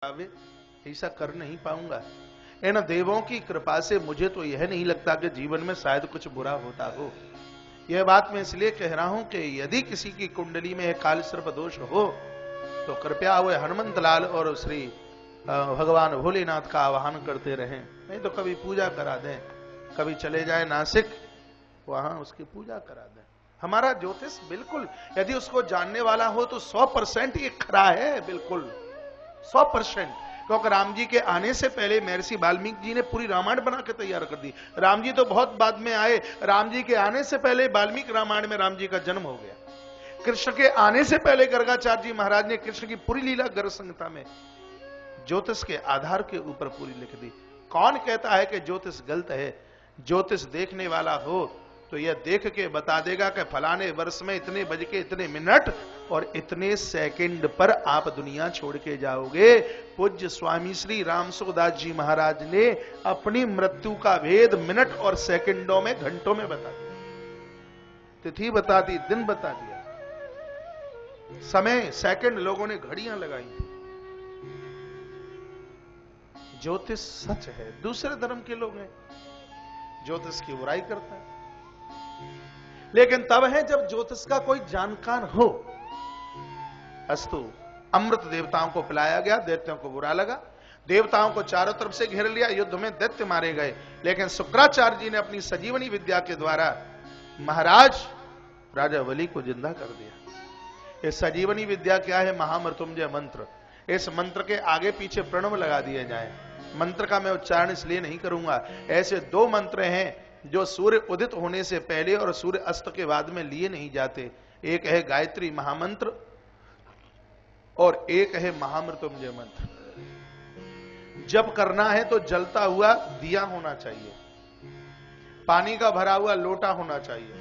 ऐसा कर नहीं पाऊंगा। इन देवों की कृपा से मुझे तो यह नहीं लगता कि जीवन में शायद कुछ बुरा होता हो। यह बात मैं इसलिए कह रहा हूं कि यदि किसी की कुंडली में काल सर्प दोष हो तो कृपया हुए हनुमंत लाल और श्री भगवान भोलेनाथ का आवाहन करते रहें, नहीं तो कभी पूजा करा दें, कभी चले जाए नासिक, वहां उसकी पूजा करा दें। हमारा ज्योतिष बिल्कुल यदि उसको जानने वाला हो तो 100% ये खरा है, बिल्कुल 100%। क्योंकि राम जी के आने से पहले महर्षि वाल्मीकि जी ने पूरी रामायण बना के तैयार कर दी। राम जी तो बहुत बाद में आए, राम जी के आने से पहले वाल्मीकि रामायण में राम जी का जन्म हो गया। कृष्ण के आने से पहले गर्गाचार्य जी महाराज ने कृष्ण की पूरी लीला गर्ग संहिता में ज्योतिष के आधार के ऊपर पूरी लिख दी। कौन कहता है कि ज्योतिष गलत है? ज्योतिष देखने वाला हो तो यह देख के बता देगा कि फलाने वर्ष में इतने बज के इतने मिनट और इतने सेकंड पर आप दुनिया छोड़ के जाओगे। पूज्य स्वामी श्री राम सुखदास जी महाराज ने अपनी मृत्यु का भेद मिनट और सेकंडों में, घंटों में बता दिया। तिथि बता दी, दिन बता दिया, समय सेकंड, लोगों ने घड़ियां लगाई थी। ज्योतिष सच है। दूसरे धर्म के लोग हैं ज्योतिष की बुराई करता है, लेकिन तब है जब ज्योतिष का कोई जानकार हो। अस्तु, अमृत देवताओं को पिलाया गया, दैत्यों को बुरा लगा, देवताओं को चारों तरफ से घेर लिया, युद्ध में दैत्य मारे गए, लेकिन शुक्राचार्य जी ने अपनी संजीवनी विद्या के द्वारा महाराज राजा बलि को जिंदा कर दिया। ये संजीवनी विद्या क्या है? महामृत्युंजय मंत्र। इस मंत्र के आगे पीछे प्रणव लगा दिए जाए। मंत्र का मैं उच्चारण इसलिए नहीं करूंगा, ऐसे दो मंत्र हैं जो सूर्य उदित होने से पहले और सूर्य अस्त के बाद में लिए नहीं जाते। एक है गायत्री महामंत्र और एक है महामृत्युंजय मंत्र। जब करना है तो जलता हुआ दिया होना चाहिए, पानी का भरा हुआ लोटा होना चाहिए,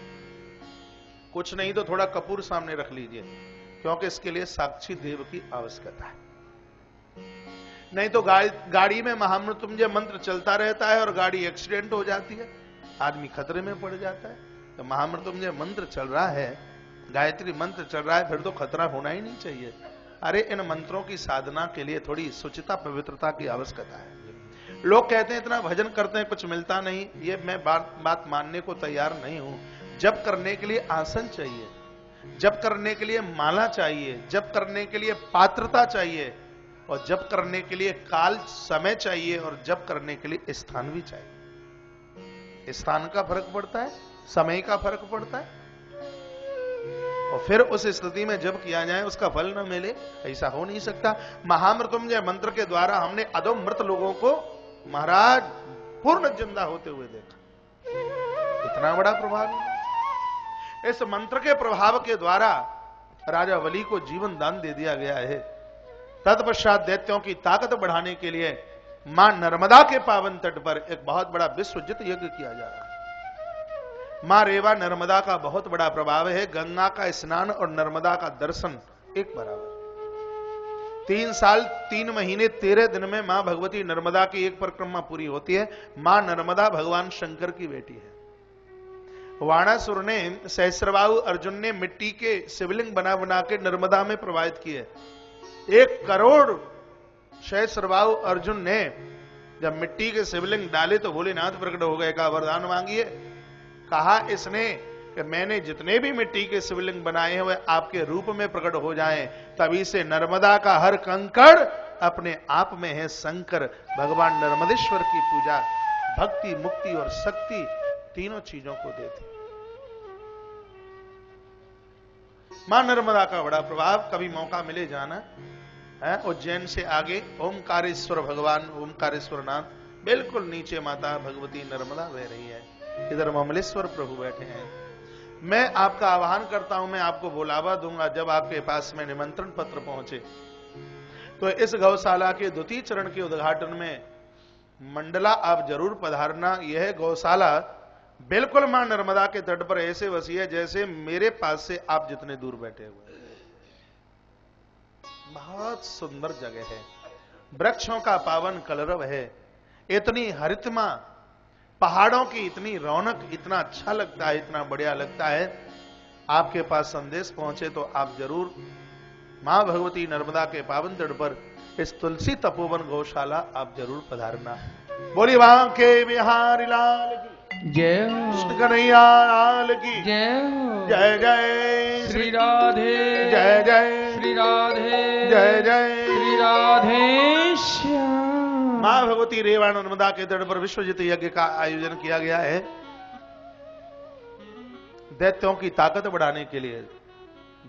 कुछ नहीं तो थोड़ा कपूर सामने रख लीजिए, क्योंकि इसके लिए साक्षी देव की आवश्यकता है। नहीं तो गाड़ी में महामृत्युंजय मंत्र चलता रहता है और गाड़ी एक्सीडेंट हो जाती है, आदमी खतरे में पड़ जाता है। तो महामृत्युंजय मंत्र चल रहा है, गायत्री मंत्र चल रहा है, फिर तो खतरा होना ही नहीं चाहिए। अरे इन मंत्रों की साधना के लिए थोड़ी शुचिता पवित्रता की आवश्यकता है। लोग कहते हैं इतना भजन करते हैं कुछ मिलता नहीं, ये मैं बात मानने को तैयार नहीं हूं। जप करने के लिए आसन चाहिए, जप करने के लिए माला चाहिए, जप करने के लिए पात्रता चाहिए, और जप करने के लिए काल समय चाहिए, और जप करने के लिए स्थान भी चाहिए। स्थान का फर्क पड़ता है, समय का फर्क पड़ता है, और फिर उस स्थिति में जब किया जाए उसका फल न मिले, ऐसा हो नहीं सकता। महामृत्युंजय मंत्र के द्वारा हमने अधम मृत लोगों को महाराज पूर्ण जिंदा होते हुए देखा। इतना बड़ा प्रभाव है। इस मंत्र के प्रभाव के द्वारा राजा बलि को जीवन दान दे दिया गया है। तत्पश्चात दैत्यों की ताकत बढ़ाने के लिए मां नर्मदा के पावन तट पर एक बहुत बड़ा विश्वजित यज्ञ किया जा रहा है। मां रेवा नर्मदा का बहुत बड़ा प्रभाव है। गंगा का स्नान और नर्मदा का दर्शन एक बराबर। 3 साल 3 महीने 13 दिन में मां भगवती नर्मदा की एक परिक्रमा पूरी होती है। मां नर्मदा भगवान शंकर की बेटी है। वाणासुर ने, सहस्रबाहु अर्जुन ने मिट्टी के शिवलिंग बना बना के नर्मदा में प्रवाहित किए। 1 करोड़ सहस्रबाहु अर्जुन ने जब मिट्टी के शिवलिंग डाले तो भोलेनाथ प्रकट हो गए। कहा वरदान मांगिए। कहा इसने कि मैंने जितने भी मिट्टी के शिवलिंग बनाए हैं वे आपके रूप में प्रकट हो जाएं। तभी से नर्मदा का हर कंकड़ अपने आप में है शंकर। भगवान नर्मदेश्वर की पूजा भक्ति, मुक्ति और शक्ति तीनों चीजों को देती। मां नर्मदा का बड़ा प्रभाव। कभी मौका मिले जाना है उज्जैन से आगे ओमकारेश्वर भगवान, ओमकारेश्वर नाथ, बिल्कुल नीचे माता भगवती नर्मदा बह रही है, इधर ममलेश्वर प्रभु बैठे हैं। मैं आपका आह्वान करता हूं, मैं आपको बुलावा दूंगा जब आपके पास में निमंत्रण पत्र पहुंचे तो इस गौशाला के द्वितीय चरण के उद्घाटन में मंडला आप जरूर पधारना। यह गौशाला बिल्कुल मां नर्मदा के तट पर ऐसे वसी है जैसे मेरे पास से आप जितने दूर बैठे हुए। बहुत सुंदर जगह है, वृक्षों का पावन कलरव है, इतनी हरितमा, पहाड़ों की इतनी रौनक, इतना अच्छा लगता है, इतना बढ़िया लगता है। आपके पास संदेश पहुंचे तो आप जरूर मां भगवती नर्मदा के पावन तट पर इस तुलसी तपोवन गौशाला आप जरूर पधारना। बोली बांके बिहारी लाल की जय कृष्ण कन्हैया लाल की जय जय जय श्री राधे जय जय श्री राधे जय जय श्री राधे श्याम। मां भगवती रेवा नर्मदा के तट पर विश्वजित यज्ञ का आयोजन किया गया है दैत्यों की ताकत बढ़ाने के लिए।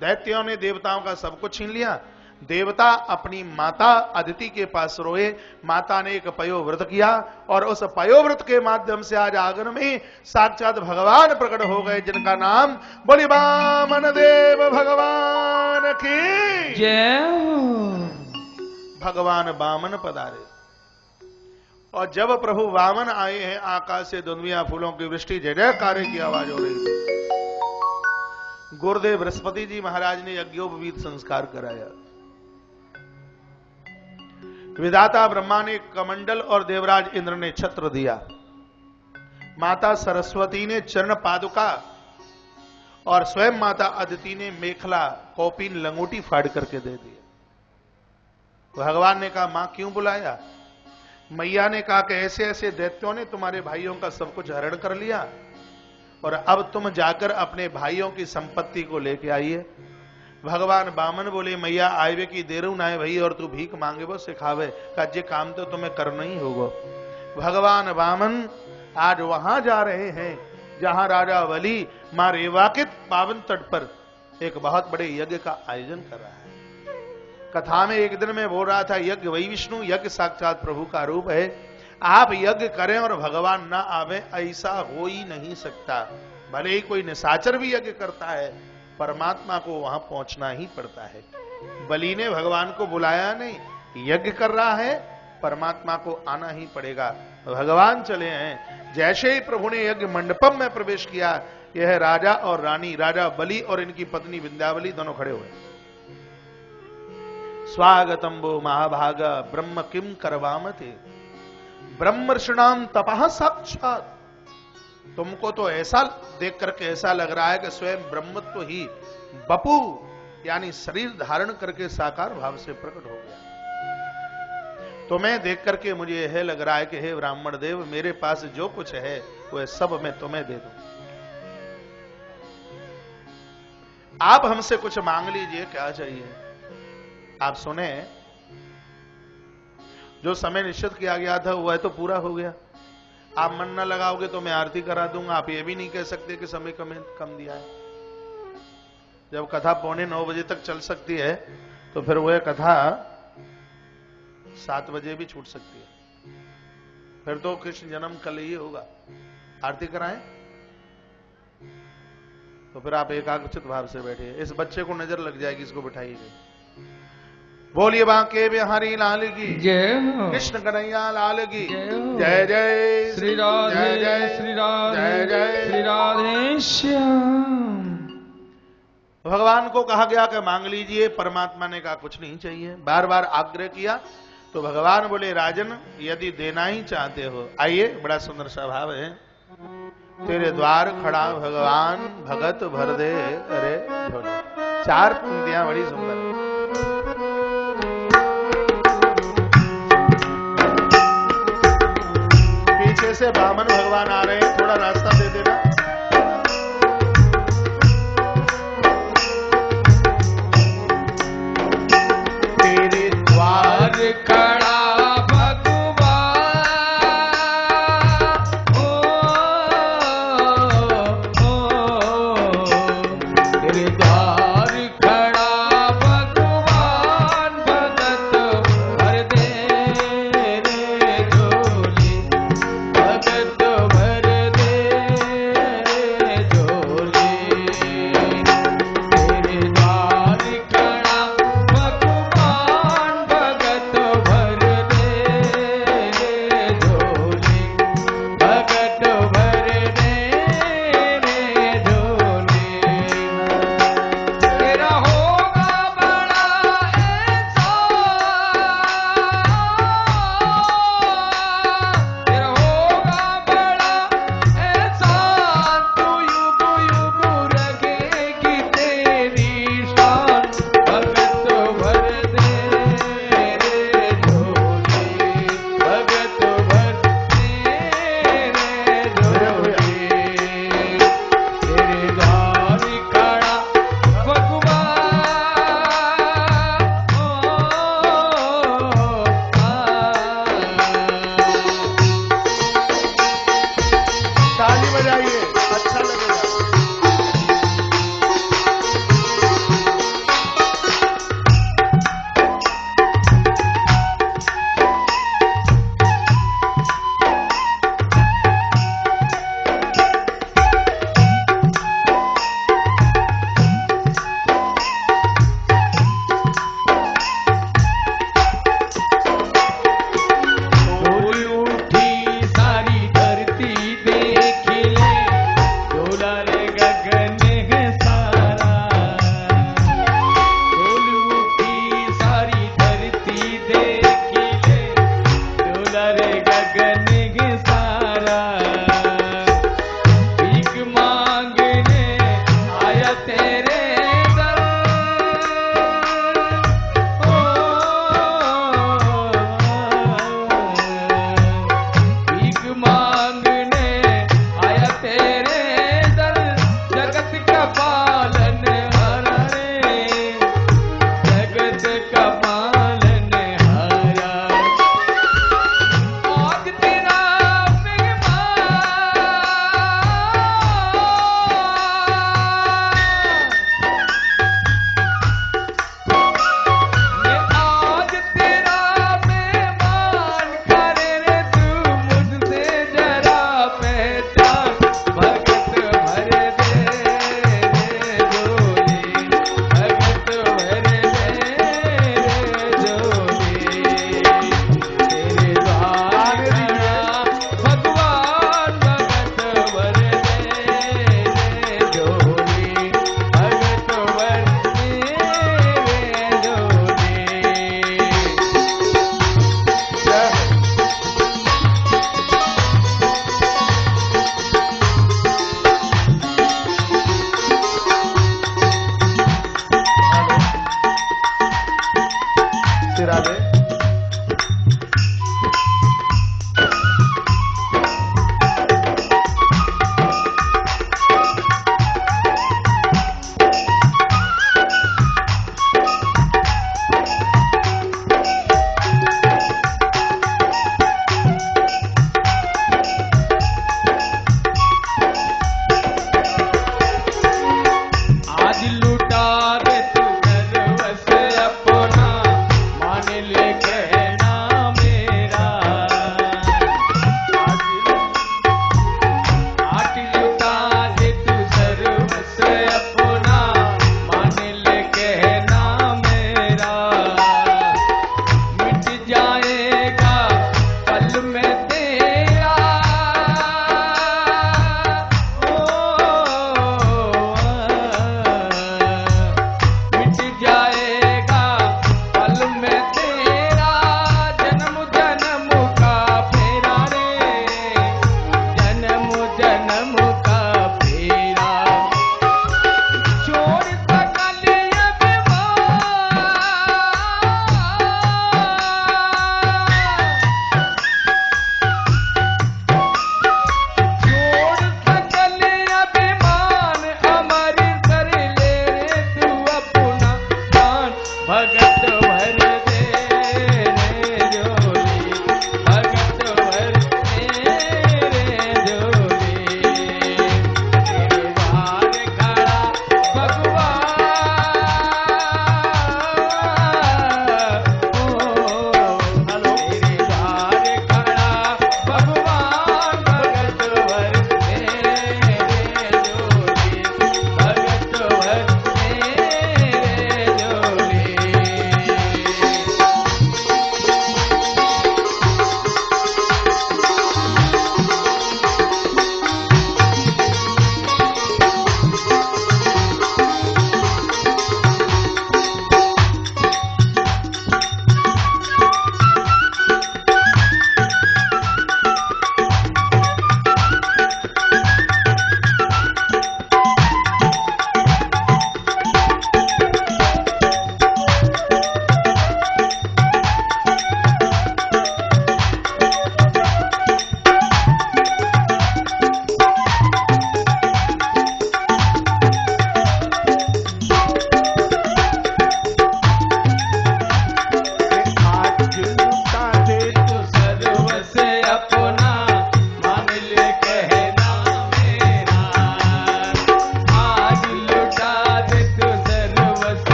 दैत्यों ने देवताओं का सब कुछ छीन लिया। देवता अपनी माता अदिति के पास रोए। माता ने एक पयोव्रत किया और उस पयोव्रत के माध्यम से आज आंगन में साक्षात भगवान प्रकट हो गए, जिनका नाम बोली वामन देव भगवान की जय। भगवान वामन पधारे और जब प्रभु वामन आए हैं आकाश से दुनिया फूलों की वृष्टि जय जयकारे की आवाज हो रही थी। गुरुदेव बृहस्पति जी महाराज ने यज्ञोपवीत संस्कार कराया। विधाता ब्रह्मा ने कमंडल और देवराज इंद्र ने छत्र दिया। माता सरस्वती ने चरण पादुका और स्वयं माता अदिति ने मेखला कौपीन लंगोटी फाड़ करके दे दिया। भगवान ने कहा मां क्यों बुलाया? मैया ने कहा कि ऐसे ऐसे दैत्यों ने तुम्हारे भाइयों का सब कुछ हरण कर लिया और अब तुम जाकर अपने भाइयों की संपत्ति को लेके आइए। भगवान वामन बोले मैया आयवे की देरू ना है भाई और तू भीख मांगे वो सिखावे का जे काम तो तुम्हें करना ही होगा। भगवान वामन आज वहां जा रहे हैं जहां राजा बलि मां रेवा के पावन तट पर एक बहुत बड़े यज्ञ का आयोजन कर रहा है। कथा में एक दिन में बोल रहा था यज्ञ वही विष्णु, यज्ञ साक्षात प्रभु का रूप है। आप यज्ञ करें और भगवान ना आवे ऐसा हो ही नहीं सकता। भले ही कोई निशाचर भी यज्ञ करता है, परमात्मा को वहां पहुंचना ही पड़ता है। बलि ने भगवान को बुलाया नहीं, यज्ञ कर रहा है, परमात्मा को आना ही पड़ेगा। भगवान चले हैं। जैसे ही प्रभु ने यज्ञ मंडपम में प्रवेश किया, यह राजा और रानी, राजा बलि और इनकी पत्नी विंध्यावली दोनों खड़े हुए। स्वागतम वो महाभाग ब्रह्म किम करवामते ब्रह्मर्षिणाम तपः साक्षात। तुमको तो ऐसा देख करके ऐसा लग रहा है कि स्वयं ब्रह्मत्व ही बपू यानी शरीर धारण करके साकार भाव से प्रकट हो गया। तुम्हें देख करके मुझे यह लग रहा है कि हे ब्राह्मण देव, मेरे पास जो कुछ है वह सब मैं तुम्हें दे दूं। आप हमसे कुछ मांग लीजिए, क्या चाहिए? आप सुने, जो समय निश्चित किया गया था वह तो पूरा हो गया। आप मन न लगाओगे तो मैं आरती करा दूंगा। आप ये भी नहीं कह सकते कि समय कम दिया है। जब कथा 8:45 बजे तक चल सकती है तो फिर वह कथा 7 बजे भी छूट सकती है। फिर तो कृष्ण जन्म कल ही होगा। आरती कराएं तो फिर आप एकाग्रचित भाव से बैठिए। इस बच्चे को नजर लग जाएगी, इसको बिठाइए। बोलिए बांके बिहारी लाल की जय। कृष्ण कन्हैया लाल की जय। जय जय श्री राधे जय जय श्री राधे जय जय। श्री राधे श्याम। भगवान को कहा गया कि मांग लीजिए। परमात्मा ने कहा कुछ नहीं चाहिए। बार बार आग्रह किया तो भगवान बोले राजन, यदि देना ही चाहते हो आइए। बड़ा सुंदर सा भाव है। तेरे द्वार खड़ा भगवान भगत भर दे अरे झोले। 4 पंक्तियां बड़ी सुंदर। पीछे से वामन भगवान आ रहे हैं, थोड़ा रास्ता दे देना। तेरे द्वार खड़ा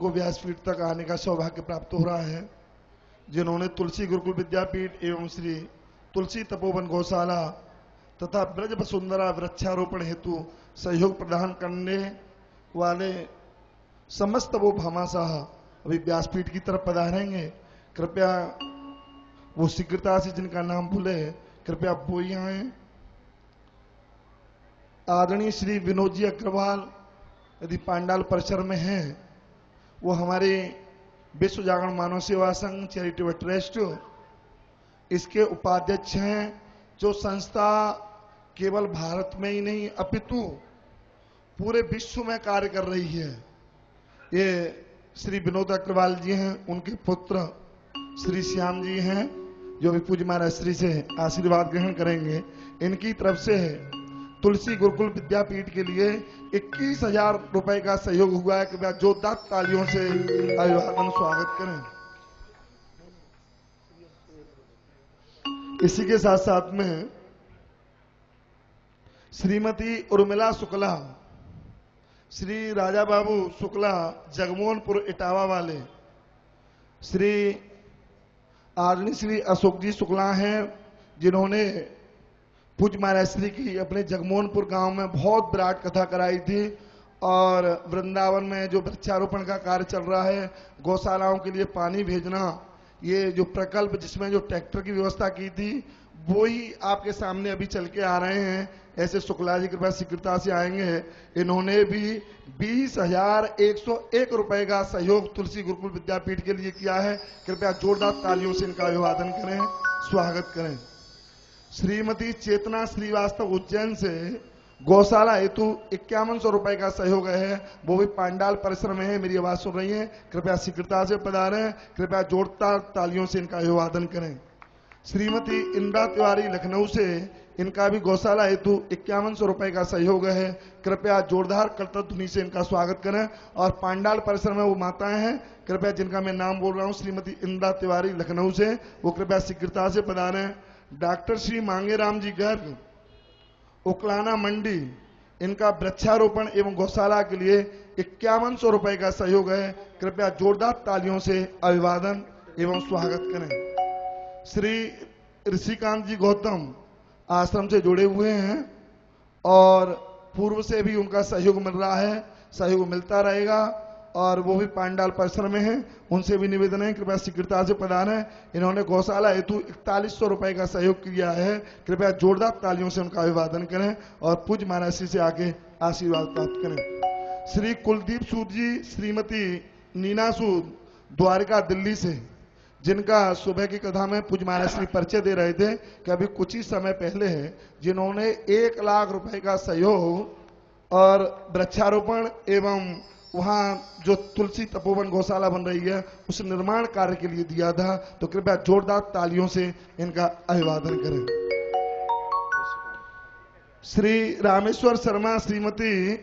को व्यासपीठ तक आने का सौभाग्य प्राप्त हो रहा है, जिन्होंने तुलसी गुरुकुल विद्यापीठ एवं श्री तुलसी तपोवन गौशाला तथा ब्रज वसुंधरा वृक्षारोपण हेतु सहयोग प्रदान करने वाले समस्त वो भामाशाह अभी व्यासपीठ की तरफ पधारेंगे। कृपया वो शीघ्रता से जिनका नाम भूले कृपया वो ही आए। आदरणीय श्री विनोद जी अग्रवाल यदि पांडाल परिसर में हैं, वो हमारे विश्व जागरण मानव सेवा संघ चैरिटेबल ट्रस्ट इसके उपाध्यक्ष हैं, जो संस्था केवल भारत में ही नहीं अपितु पूरे विश्व में कार्य कर रही है। ये श्री विनोद अग्रवाल जी हैं, उनके पुत्र श्री श्याम जी हैं, जो भी पूज्य महाराज श्री से आशीर्वाद ग्रहण करेंगे। इनकी तरफ से तुलसी गुरुकुल विद्यापीठ के लिए 21,000 रुपए का सहयोग हुआ है। कृपया जोरदार तालियों से अभिवादन स्वागत करें। इसी के साथ साथ में श्रीमती उर्मिला शुक्ला, श्री राजा बाबू शुक्ला जगमोहनपुर इटावा वाले, श्री आदरणीय श्री अशोक जी शुक्ला हैं, जिन्होंने पूज्य महाराज श्री की अपने जगमोहनपुर गांव में बहुत विराट कथा कराई थी। और वृंदावन में जो वृक्षारोपण का कार्य चल रहा है, गौशालाओं के लिए पानी भेजना, ये जो प्रकल्प जिसमें जो ट्रैक्टर की व्यवस्था की थी, वो ही आपके सामने अभी चल के आ रहे हैं। ऐसे शुक्ला जी कृपया शीघ्रता से आएंगे। इन्होंने भी 20,101 रुपए का सहयोग तुलसी गुरुकुल विद्यापीठ के लिए किया है। कृपया जोरदार तालियों से इनका अभिवादन करें, स्वागत करें। श्रीमती चेतना श्रीवास्तव उज्जैन से गौशाला हेतु 5100 रुपए का सहयोग है, वो भी पांडाल परिसर में है। मेरी आवाज सुन रही है, कृपया शीघ्रता से पधारें। कृपया जोरदार तालियों से इनका अभिवादन करें। श्रीमती इंदिरा तिवारी लखनऊ से, इनका भी गौशाला हेतु 5100 रुपए का सहयोग है। कृपया जोरदार करतब ध्वनि से इनका स्वागत करें। और पांडाल परिसर में वो माताएं हैं, कृपया जिनका मैं नाम बोल रहा हूं, श्रीमती इंदिरा तिवारी लखनऊ से, वो कृपया शीघ्रता से पधारें। डॉक्टर श्री मांगेराम जी गर्ग उकलाना मंडी, इनका वृक्षारोपण एवं गौशाला के लिए 5100 रुपए का सहयोग है। कृपया जोरदार तालियों से अभिवादन एवं स्वागत करें। श्री ऋषिकांत जी गौतम आश्रम से जुड़े हुए हैं और पूर्व से भी उनका सहयोग मिल रहा है, सहयोग मिलता रहेगा, और वो भी पांडाल परिसर में हैं। उनसे भी निवेदन है, कृपया शीघ्रता से पधारें। इन्होंने गौशाला हेतु 4100 रुपए का सहयोग किया है। कृपया जोरदार तालियों से उनका अभिवादन करें और पूज्य महाराज श्री से आके आशीर्वाद प्राप्त करें। श्री कुलदीप सूद जी, श्रीमती नीना सूद द्वारका दिल्ली से, जिनका सुबह की कथा में पूज्य महाराज श्री परिचय दे रहे थे कि अभी कुछ ही समय पहले है, जिन्होंने 1 लाख रुपए का सहयोग और वृक्षारोपण एवं वहां जो तुलसी तपोवन गौशाला बन रही है उस निर्माण कार्य के लिए दिया था। तो कृपया जोरदार तालियों से इनका अभिवादन करें। श्री रामेश्वर शर्मा, श्रीमती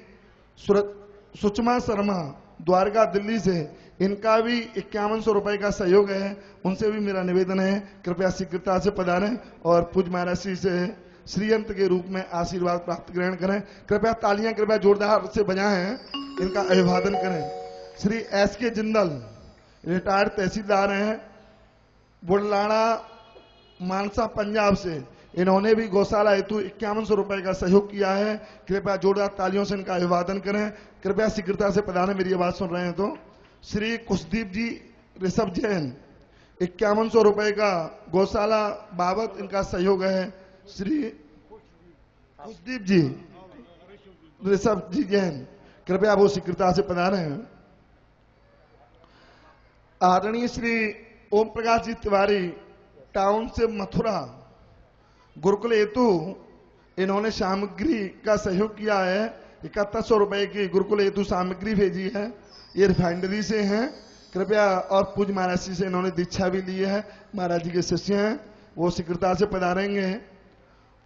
सुषमा शर्मा द्वारका दिल्ली से, इनका भी 5100 रुपए का सहयोग है। उनसे भी मेरा निवेदन है, कृपया शीघ्रता से पधारें और पूज्य महाराज श्री से श्रीयंत के रूप में आशीर्वाद प्राप्त ग्रहण करें। कृपया तालियां कृपया जोरदार से बजाएं, इनका अभिवादन करें। श्री एस के जिंदल रिटायर्ड तहसीलदार हैं, बुढ़लाना मानसा पंजाब से, इन्होंने भी गौशाला हेतु 5100 रुपए का सहयोग किया है। कृपया जोरदार तालियों से इनका अभिवादन करें। कृपया शीघ्रता से पधारें, मेरी आवाज सुन रहे हैं तो। श्री कुशदीप जी ऋषभ जैन, 5100 रुपए का गौशाला बाबत इनका सहयोग है। श्री कुशदीप जी ऋषभ जी जैन, कृपया वो शीघ्रता से पधारें। आदरणीय श्री ओम प्रकाश जी तिवारी टाउन से मथुरा गुरुकुल हेतु, इन्होंने सामग्री का सहयोग किया है। 7100 रुपए की गुरुकुल हेतु सामग्री भेजी है। ये रिफाइनरी से हैं। कृपया, और पूज्य महाराज जी से इन्होंने दीक्षा भी ली है, महाराज जी के शिष्य हैं, वो शीघ्रता से पधारेंगे।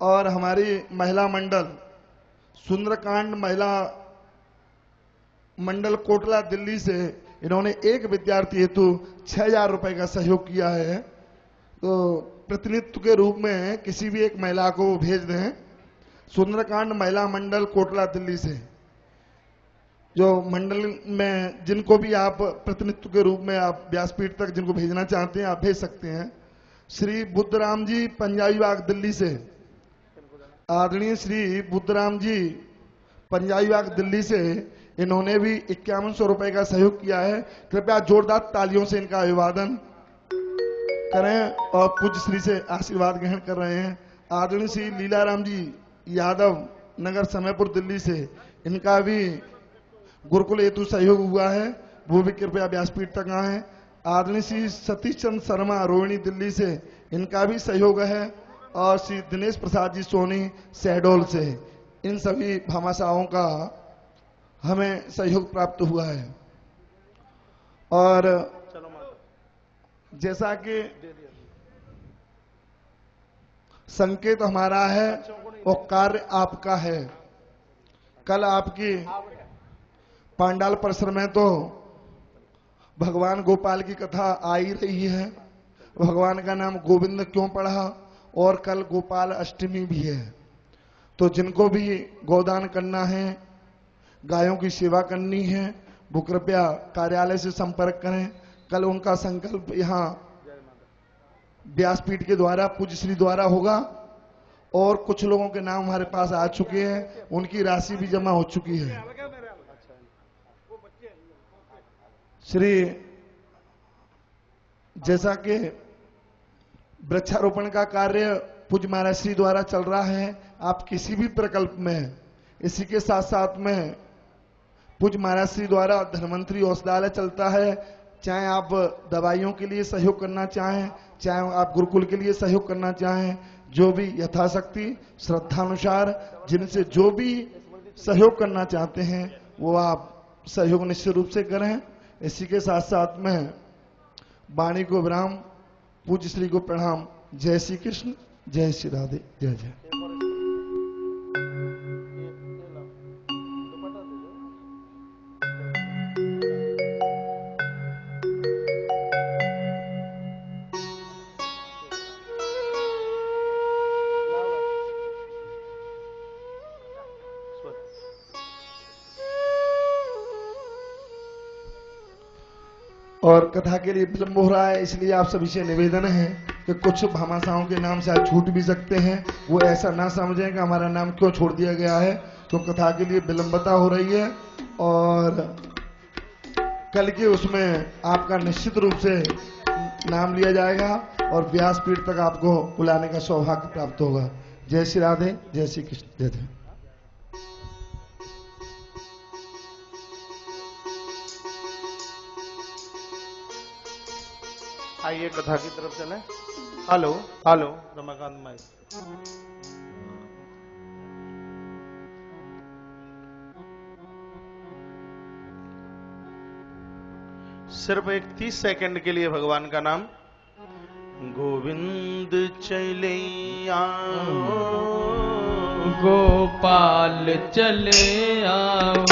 और हमारी महिला मंडल सुंदरकांड महिला मंडल कोटला दिल्ली से, इन्होंने एक विद्यार्थी हेतु 6000 रुपए का सहयोग किया है। तो प्रतिनिधित्व के रूप में किसी भी एक महिला को भेज दें। सुंदरकांड महिला मंडल कोटला दिल्ली से जो मंडल में जिनको भी आप प्रतिनिधित्व के रूप में आप व्यासपीठ तक जिनको भेजना चाहते हैं आप भेज सकते हैं। श्री बुद्धराम जी पंजाबी बाग दिल्ली से, आदरणीय श्री बुद्धराम जी पंजाबी बाग दिल्ली से, इन्होंने भी 5100 रुपए का सहयोग किया है। कृपया जोरदार तालियों से इनका अभिवादन करें और पूज्य श्री से आशीर्वाद ग्रहण कर रहे हैं। आदरणीय श्री लीलाराम जी यादव नगर समयपुर दिल्ली से, इनका भी गुरुकुल हेतु सहयोग हुआ है, वो भी कृपया व्यासपीठ तक आए। आदरणीय श्री सतीश चंद्र शर्मा रोहिणी दिल्ली से, इनका भी सहयोग है। और श्री दिनेश प्रसाद जी सोनी शहडोल से, इन सभी भामाशाहों का हमें सहयोग प्राप्त हुआ है। और जैसा कि संकेत हमारा है और कार्य आपका है। कल आपकी पांडाल परिसर में तो भगवान गोपाल की कथा आ ही रही है, भगवान का नाम गोविंद क्यों पढ़ा, और कल गोपाल अष्टमी भी है। तो जिनको भी गोदान करना है, गायों की सेवा करनी है, वो कृपया कार्यालय से संपर्क करें। कल उनका संकल्प यहाँ व्यासपीठ के द्वारा पूज्य श्री द्वारा होगा और कुछ लोगों के नाम हमारे पास आ चुके हैं, उनकी राशि भी जमा हो चुकी है। श्री जैसा कि वृक्षारोपण का कार्य पूज्य महाराज श्री द्वारा चल रहा है, आप किसी भी प्रकल्प में, इसी के साथ साथ में पूज्य महाराज श्री द्वारा धन्वंतरी औषधालय चलता है, चाहे आप दवाइयों के लिए सहयोग करना चाहें, चाहे आप गुरुकुल के लिए सहयोग करना चाहें, जो भी यथाशक्ति श्रद्धानुसार जिनसे जो भी सहयोग करना चाहते हैं वो आप सहयोग निश्चित रूप से करें। इसी के साथ साथ में वाणी को विराम, पूज्य श्री को प्रणाम। जय श्री कृष्ण, जय श्री राधे, जय जय। और कथा के लिए विलंब हो रहा है, इसलिए आप सभी से निवेदन है कि कुछ भामाशाहों के नाम शायद छूट भी सकते हैं, वो ऐसा ना समझें कि हमारा नाम क्यों छोड़ दिया गया है। तो कथा के लिए विलंबता हो रही है और कल के उसमें आपका निश्चित रूप से नाम लिया जाएगा और व्यासपीठ तक आपको बुलाने का सौभाग्य प्राप्त होगा। जय श्री राधे, जय श्री कृष्ण, जय जय। आइए कथा की तरफ चलें। हेलो हेलो, रमाकांत माई। सिर्फ एक 30 सेकंड के लिए भगवान का नाम। गोविंद चले आओ, गोपाल चले आओ,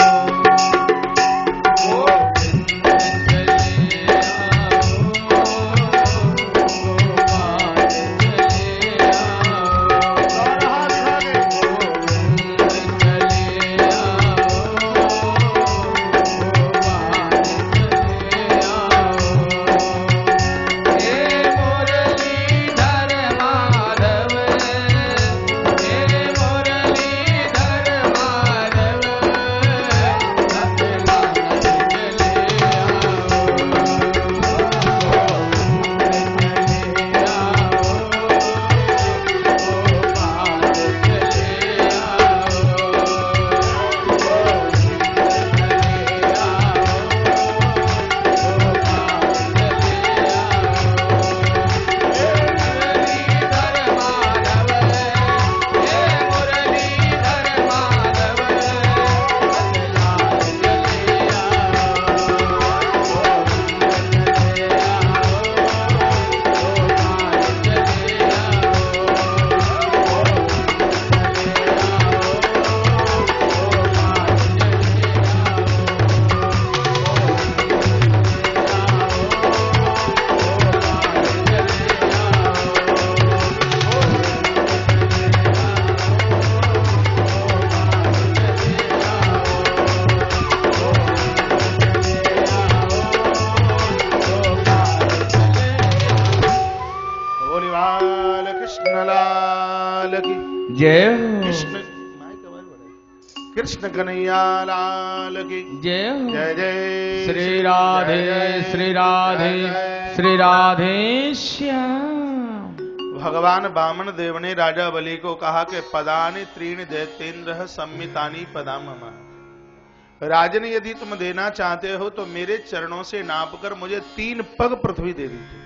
जय हो। कृष्ण कन्हैया लाल की जय हो। जय जय श्री राधे श्री राधे श्री राधे श्याम। भगवान वामन देव ने राजा बलि को कहा कि पदानि त्रीणि दैत्येन्द्र सम्मितानि पदा मम। राजन, यदि तुम देना चाहते हो तो मेरे चरणों से नापकर मुझे 3 पग पृथ्वी दे दीजिए।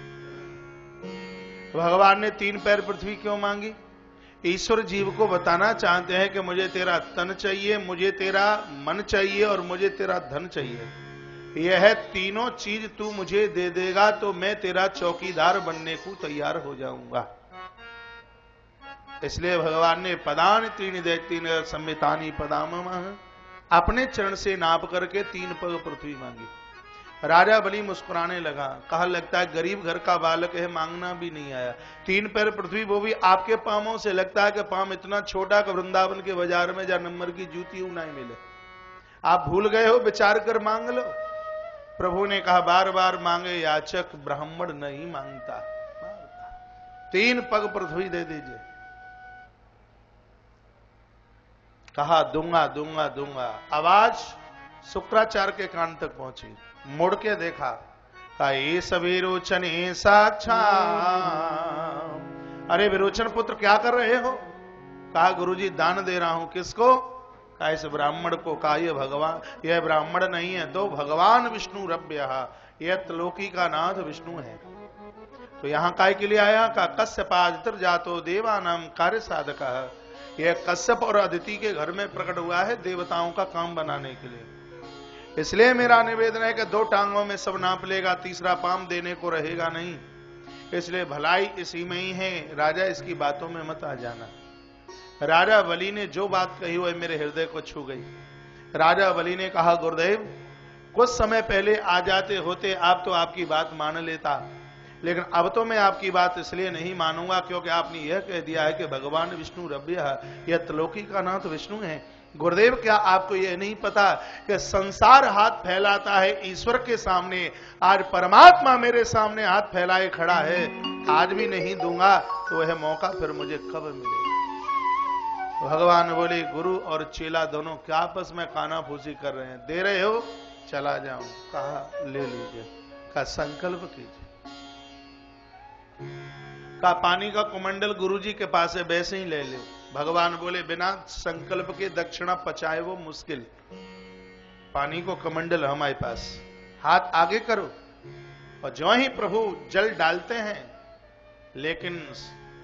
भगवान ने 3 पैर पृथ्वी क्यों मांगी? ईश्वर जीव को बताना चाहते हैं कि मुझे तेरा तन चाहिए, मुझे तेरा मन चाहिए और मुझे तेरा धन चाहिए। यह तीनों चीज तू मुझे दे देगा तो मैं तेरा चौकीदार बनने को तैयार हो जाऊंगा। इसलिए भगवान ने पदानि त्रीणि दैत्येन्द्र सम्मितानि पदा मम अपने चरण से नाप करके 3 पग पृथ्वी मांगी। राजा बलि मुस्कुराने लगा, कहा लगता है गरीब घर का बालक है, मांगना भी नहीं आया। 3 पैर पृथ्वी, वो भी आपके पांवों से। लगता है कि पांव इतना छोटा कि वृंदावन के बाजार में जा नंबर की जूती नहीं मिले। आप भूल गए हो, विचार कर मांग लो। प्रभु ने कहा बार बार मांगे याचक, ब्राह्मण नहीं मांगता। 3 पग पृथ्वी दे दीजिए। कहा दूंगा दूंगा दूंगा। आवाज शुक्राचार्य के कान तक पहुंची। मुड़ के देखा, कहा ये सभी विरोचन साक्षात। अरे विरोचन पुत्र क्या कर रहे हो? कहा गुरुजी दान दे रहा हूं। किसको? कहा इस ब्राह्मण को। कहा यह ब्राह्मण नहीं है तो भगवान विष्णु रव्य, यह त्रिलोकी का नाथ विष्णु है। तो यहां काय के लिए आया? कहा कश्यपादित्र जातो देवानाम कार्य साधक। यह कश्यप और अदिति के घर में प्रकट हुआ है देवताओं का काम बनाने के लिए। इसलिए मेरा निवेदन है कि 2 टांगों में सब नाप लेगा, तीसरा पाम देने को रहेगा नहीं। इसलिए भलाई इसी में ही है। राजा इसकी बातों में मत आ जाना। राजा बलि ने जो बात कही वह मेरे हृदय को छू गई। राजा बलि ने कहा गुरुदेव, कुछ समय पहले आ जाते होते आप तो आपकी बात मान लेता, लेकिन अब तो मैं आपकी बात इसलिए नहीं मानूंगा क्योंकि आपने यह कह दिया है कि भगवान विष्णु रव्य, यह त्रिलोकी का नाथ विष्णु है। गुरुदेव, क्या आपको यह नहीं पता कि संसार हाथ फैलाता है ईश्वर के सामने? आज परमात्मा मेरे सामने हाथ फैलाए खड़ा है। आज भी नहीं दूंगा तो वह मौका फिर मुझे कब मिलेगा? भगवान बोले गुरु और चेला दोनों क्या आपस में कानाफूसी कर रहे हैं? दे रहे हो, चला जाऊं। कहा ले लीजिए। कहा संकल्प कीजिए। का पानी का कुमंडल गुरुजी के पास है, वैसे ही ले लो। भगवान बोले बिना संकल्प के दक्षिणा पचाए वो मुश्किल। पानी को कमंडल हमारे पास, हाथ आगे करो। और जो ही प्रभु जल डालते हैं, लेकिन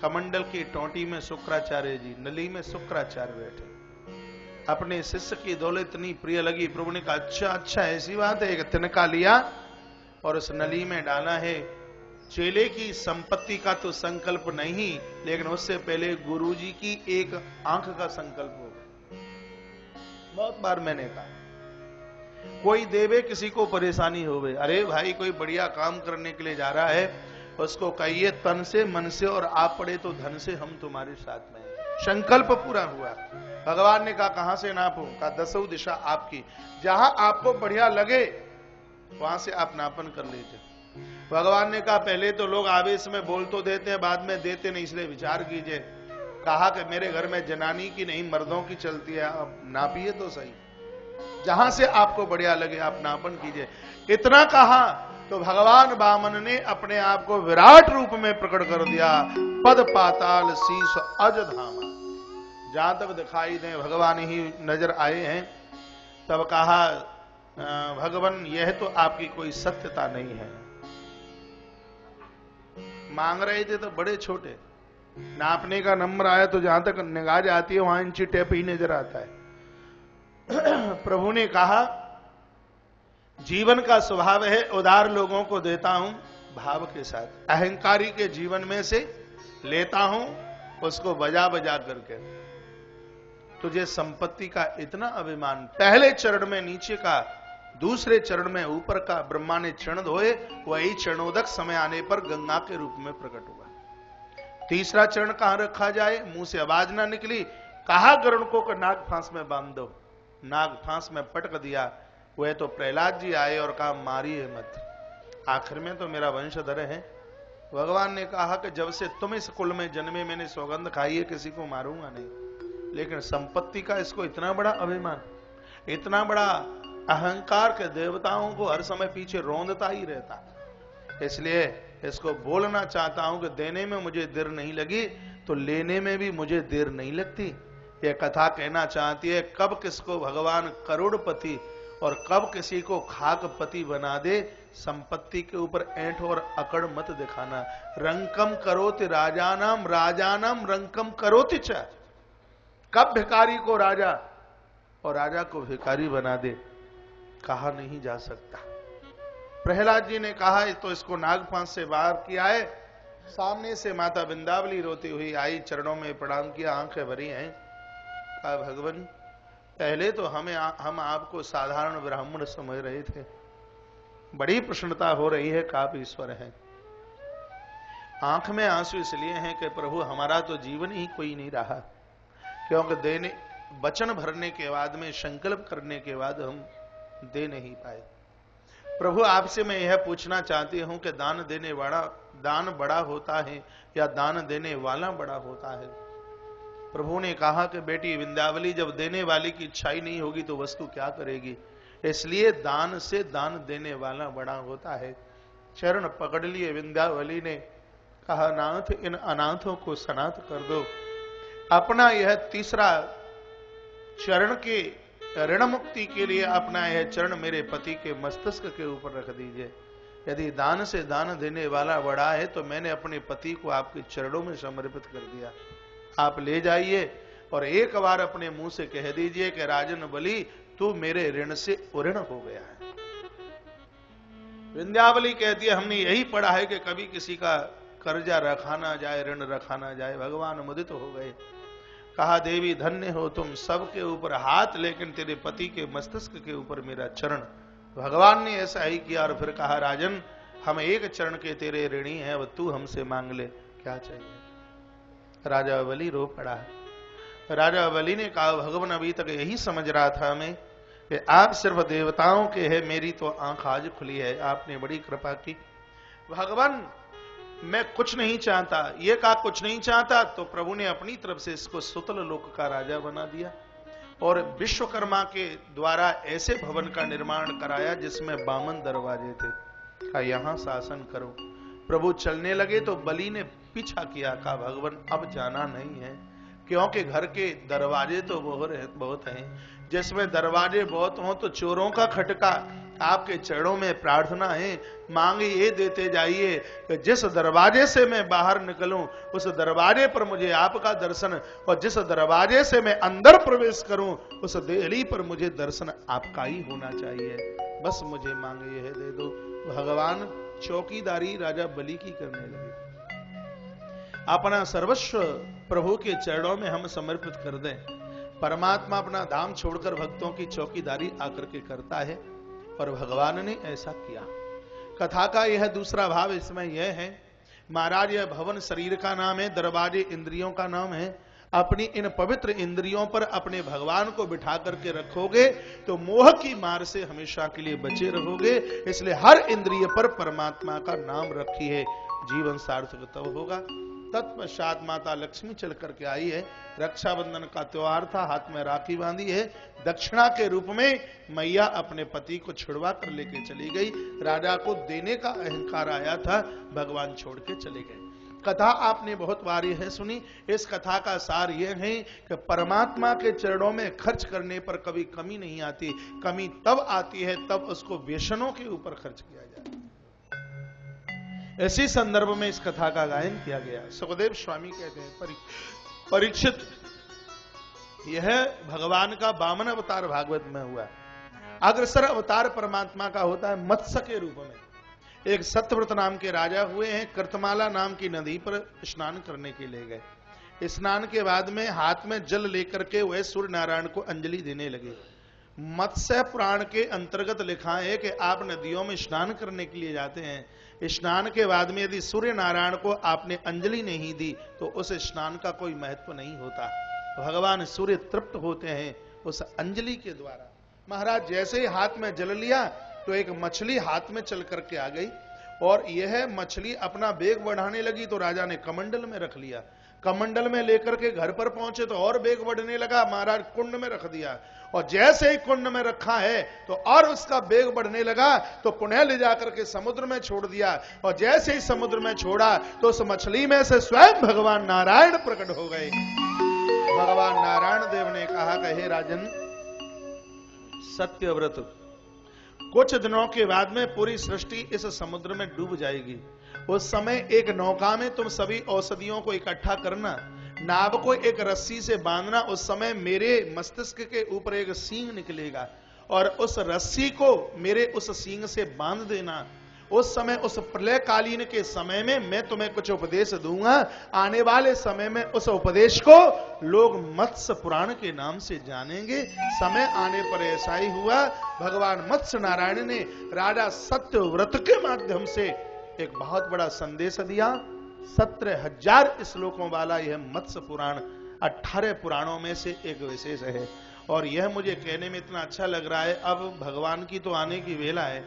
कमंडल की टोंटी में शुक्राचार्य जी, नली में शुक्राचार्य बैठे। अपने शिष्य की दौलत इतनी प्रिय लगी, प्रभु ने कहा अच्छा अच्छा ऐसी बात है। एक तिनका लिया और उस नली में डाला है। चेले की संपत्ति का तो संकल्प नहीं, लेकिन उससे पहले गुरुजी की एक आंख का संकल्प होगा। बहुत बार मैंने कहा, कोई देवे किसी को परेशानी हो गई, अरे भाई कोई बढ़िया काम करने के लिए जा रहा है, उसको कहिए तन से मन से, और आप पड़े तो धन से हम तुम्हारे साथ में हैं। संकल्प पूरा हुआ। भगवान ने कहा कहां से नापो? कहा 10 दिशा आपकी, जहां आपको बढ़िया लगे वहां से आप नापन कर लीजिए। भगवान ने कहा पहले तो लोग आवेश में बोल तो देते हैं, बाद में देते नहीं, इसलिए विचार कीजिए। कहा कि मेरे घर में जनानी की नहीं मर्दों की चलती है, अब नापिए तो सही, जहां से आपको बढ़िया लगे आप नापन कीजिए। इतना कहा तो भगवान वामन ने अपने आप को विराट रूप में प्रकट कर दिया। पद पाताल शीश अज धामा, जहां तक दिखाई दे भगवान ही नजर आए हैं। तब कहा भगवान यह तो आपकी कोई सत्यता नहीं है। मांग रहे थे तो बड़े छोटे, नापने का नंबर आया तो जहां तक निगाह जाती है वहां इंची टेप ही नजर आता है। प्रभु ने कहा जीवन का स्वभाव है उदार लोगों को देता हूं भाव के साथ, अहंकारी के जीवन में से लेता हूं उसको बजा बजा करके। तुझे संपत्ति का इतना अभिमान, पहले चरण में नीचे का, दूसरे चरण में ऊपर का। ब्रह्मा ने चरण धोए, वही चरणोदक समय आने पर गंगा के रूप में प्रकट हुआ। तीसरा चरण कहां रखा जाए? मुंह से आवाज ना निकली। कहा गरुड़ को नाग फांस में बांध दो, नाग फांस में पटक दिया। वह तो प्रहलाद जी आए और कहा मारिए मत, आखिर में तो मेरा वंशधर है। भगवान ने कहा कि जब से तुम इस कुल में जन्मे मैंने सौगंध खाई है किसी को मारूंगा नहीं, लेकिन संपत्ति का इसको इतना बड़ा अभिमान, इतना बड़ा अहंकार के देवताओं को हर समय पीछे रौंदता ही रहता। इसलिए इसको बोलना चाहता हूं कि देने में मुझे देर नहीं लगी तो लेने में भी मुझे देर नहीं लगती। यह कथा कहना चाहती है कब किसको भगवान करोड़पति और कब किसी को खाकपति बना दे। संपत्ति के ऊपर ऐंठ और अकड़ मत दिखाना। रंकम करोति राजानाम राजानाम रंकम करोति च। कब भिखारी को राजा और राजा को भिखारी बना दे कहा नहीं जा सकता। प्रहलाद जी ने कहा तो इसको नागपाश से बाहर किया है। सामने से माता बिंदावली रोती हुई आई, चरणों में प्रणाम किया, आंखें भरी हैं। कहा भगवान पहले तो हम आपको साधारण ब्राह्मण समझ रहे थे, बड़ी प्रसन्नता हो रही है कि आप ईश्वर हैं। आंख में आंसू इसलिए हैं कि प्रभु हमारा तो जीवन ही कोई नहीं रहा, क्योंकि देने वचन भरने के बाद में संकल्प करने के बाद हम दे नहीं पाए। प्रभु आपसे मैं यह पूछना चाहती हूं कि दान बड़ा होता है या दान देने वाला बड़ा होता है। प्रभु ने कहा कि बेटी विंध्यावली जब देने वाले की इच्छा ही नहीं होगी तो वस्तु क्या करेगी, इसलिए दान से दान देने वाला बड़ा होता है। चरण पकड़ लिए विंध्यावली ने, कहा नाथ इन अनाथों को सनाथ कर दो। अपना यह तीसरा चरण के ऋण मुक्ति के लिए अपना यह चरण मेरे पति के मस्तिष्क के ऊपर रख दीजिए। यदि दान से दान देने वाला बड़ा है तो मैंने अपने पति को आपके चरणों में समर्पित कर दिया। आप ले जाइए और एक बार अपने मुंह से कह दीजिए कि राजन बलि तू मेरे ऋण से उऋण हो गया है। विंध्यावली कहती है हमने यही पढ़ा है कि कभी किसी का कर्जा रखा ना जाए, ऋण रखा ना जाए। भगवान मुदित हो गए, कहा देवी धन्य हो तुम, सबके ऊपर हाथ लेकिन तेरे पति के मस्तिष्क के ऊपर मेरा चरण। भगवान ने ऐसा ही किया और फिर कहा राजन हम एक चरण के तेरे ऋणी हैं, वह तू हमसे मांग ले, क्या चाहिए। राजा बलि रो पड़ा। राजा बलि ने कहा भगवान अभी तक यही समझ रहा था मैं कि आप सिर्फ देवताओं के हैं, मेरी तो आंख आज खुली है, आपने बड़ी कृपा की। भगवान मैं कुछ नहीं चाहता, ये कहा कुछ नहीं चाहता तो प्रभु ने अपनी तरफ से इसको सुतल लोक का राजा बना दिया और विश्वकर्मा के द्वारा ऐसे भवन का निर्माण कराया जिसमें 52 दरवाजे थे। कहा यहां शासन करो। प्रभु चलने लगे तो बलि ने पीछा किया, कहा भगवान अब जाना नहीं है, क्योंकि घर के दरवाजे तो बहुत हैं। जिसमें दरवाजे बहुत हों तो चोरों का खटका। आपके चरणों में प्रार्थना है, मांगे ये देते जाइए कि जिस दरवाजे से मैं बाहर निकलूं उस दरवाजे पर मुझे आपका दर्शन, और जिस दरवाजे से मैं अंदर प्रवेश करूं उस देहली पर मुझे दर्शन आपका ही होना चाहिए। बस मुझे मांगे यह दे दो। भगवान चौकीदारी राजा बलि की करने लगे। अपना सर्वस्व प्रभु के चरणों में हम समर्पित कर दें। परमात्मा अपना धाम छोड़कर भक्तों की चौकीदारी आकर के करता है और भगवान ने ऐसा किया। कथा का यह दूसरा भाव इसमें यह है, महाराज यह भवन शरीर का नाम है, दरवाजे इंद्रियों का नाम है। अपनी इन पवित्र इंद्रियों पर अपने भगवान को बिठा करके रखोगे तो मोह की मार से हमेशा के लिए बचे रहोगे। इसलिए हर इंद्रिय पर परमात्मा का नाम रखिए, जीवन सार्थक तब होगा। तत्पश्चात माता लक्ष्मी चल करके आई है। रक्षाबंधन का त्योहार था, हाथ में राखी बांधी है। दक्षिणा के रूप में मैया अपने पति को छुड़वा कर लेके चली गई। राजा को देने का अहंकार आया था, भगवान छोड़ के चले गए। कथा आपने बहुत बार यह सुनी। इस कथा का सार यह है कि परमात्मा के चरणों में खर्च करने पर कभी कमी नहीं आती। कमी तब आती है तब उसको व्यसनों के ऊपर खर्च किया जाए। इसी संदर्भ में इस कथा का गायन किया गया। सुखदेव स्वामी कहते हैं परीक्षित, यह भगवान का 52 अवतार भागवत में हुआ। अग्रसर अवतार परमात्मा का होता है मत्स्य के रूप में। एक सत्यव्रत नाम के राजा हुए हैं, कृतमाला नाम की नदी पर स्नान करने के लिए गए। स्नान के बाद में हाथ में जल लेकर के वह सूर्य नारायण को अंजलि देने लगे। मत्स्य पुराण के अंतर्गत लिखा है कि आप नदियों में स्नान करने के लिए जाते हैं, स्नान के बाद में यदि सूर्य नारायण को आपने अंजलि नहीं दी तो उस स्नान का कोई महत्व नहीं होता। भगवान सूर्य तृप्त होते हैं उस अंजलि के द्वारा। महाराज जैसे ही हाथ में जल लिया तो एक मछली हाथ में चल करके आ गई और यह मछली अपना वेग बढ़ाने लगी तो राजा ने कमंडल में रख लिया। कमंडल में लेकर के घर पर पहुंचे तो और वेग बढ़ने लगा, महाराज कुंड में रख दिया। और जैसे ही कुंड में रखा है तो और उसका वेग बढ़ने लगा, तो पुनः ले जाकर के समुद्र में छोड़ दिया। और जैसे ही समुद्र में छोड़ा तो उस मछली में से स्वयं भगवान नारायण प्रकट हो गए। भगवान नारायण देव ने कहा कि हे राजन, सत्यव्रत, कुछ दिनों के बाद में पूरी सृष्टि इस समुद्र में डूब जाएगी। उस समय एक नौका में तुम सभी औषधियों को इकट्ठा करना, नाव को एक रस्सी से बांधना। उस समय मेरे मस्तिष्क के ऊपर एक सींग निकलेगा और उस रस्सी को मेरे उस सींग से बांध देना। उस समय, उस प्रलय कालीन के समय में मैं तुम्हें कुछ उपदेश दूंगा। आने वाले समय में उस उपदेश को लोग मत्स्य पुराण के नाम से जानेंगे। समय आने पर ऐसा ही हुआ। भगवान मत्स्य नारायण ने राजा सत्यव्रत के माध्यम से एक बहुत बड़ा संदेश दिया। 17,000 श्लोकों वाला यह मत्स्य पुराण 18 पुराणों में से एक विशेष है। और यह मुझे कहने में इतना अच्छा लग रहा है, अब भगवान की तो आने की वेला है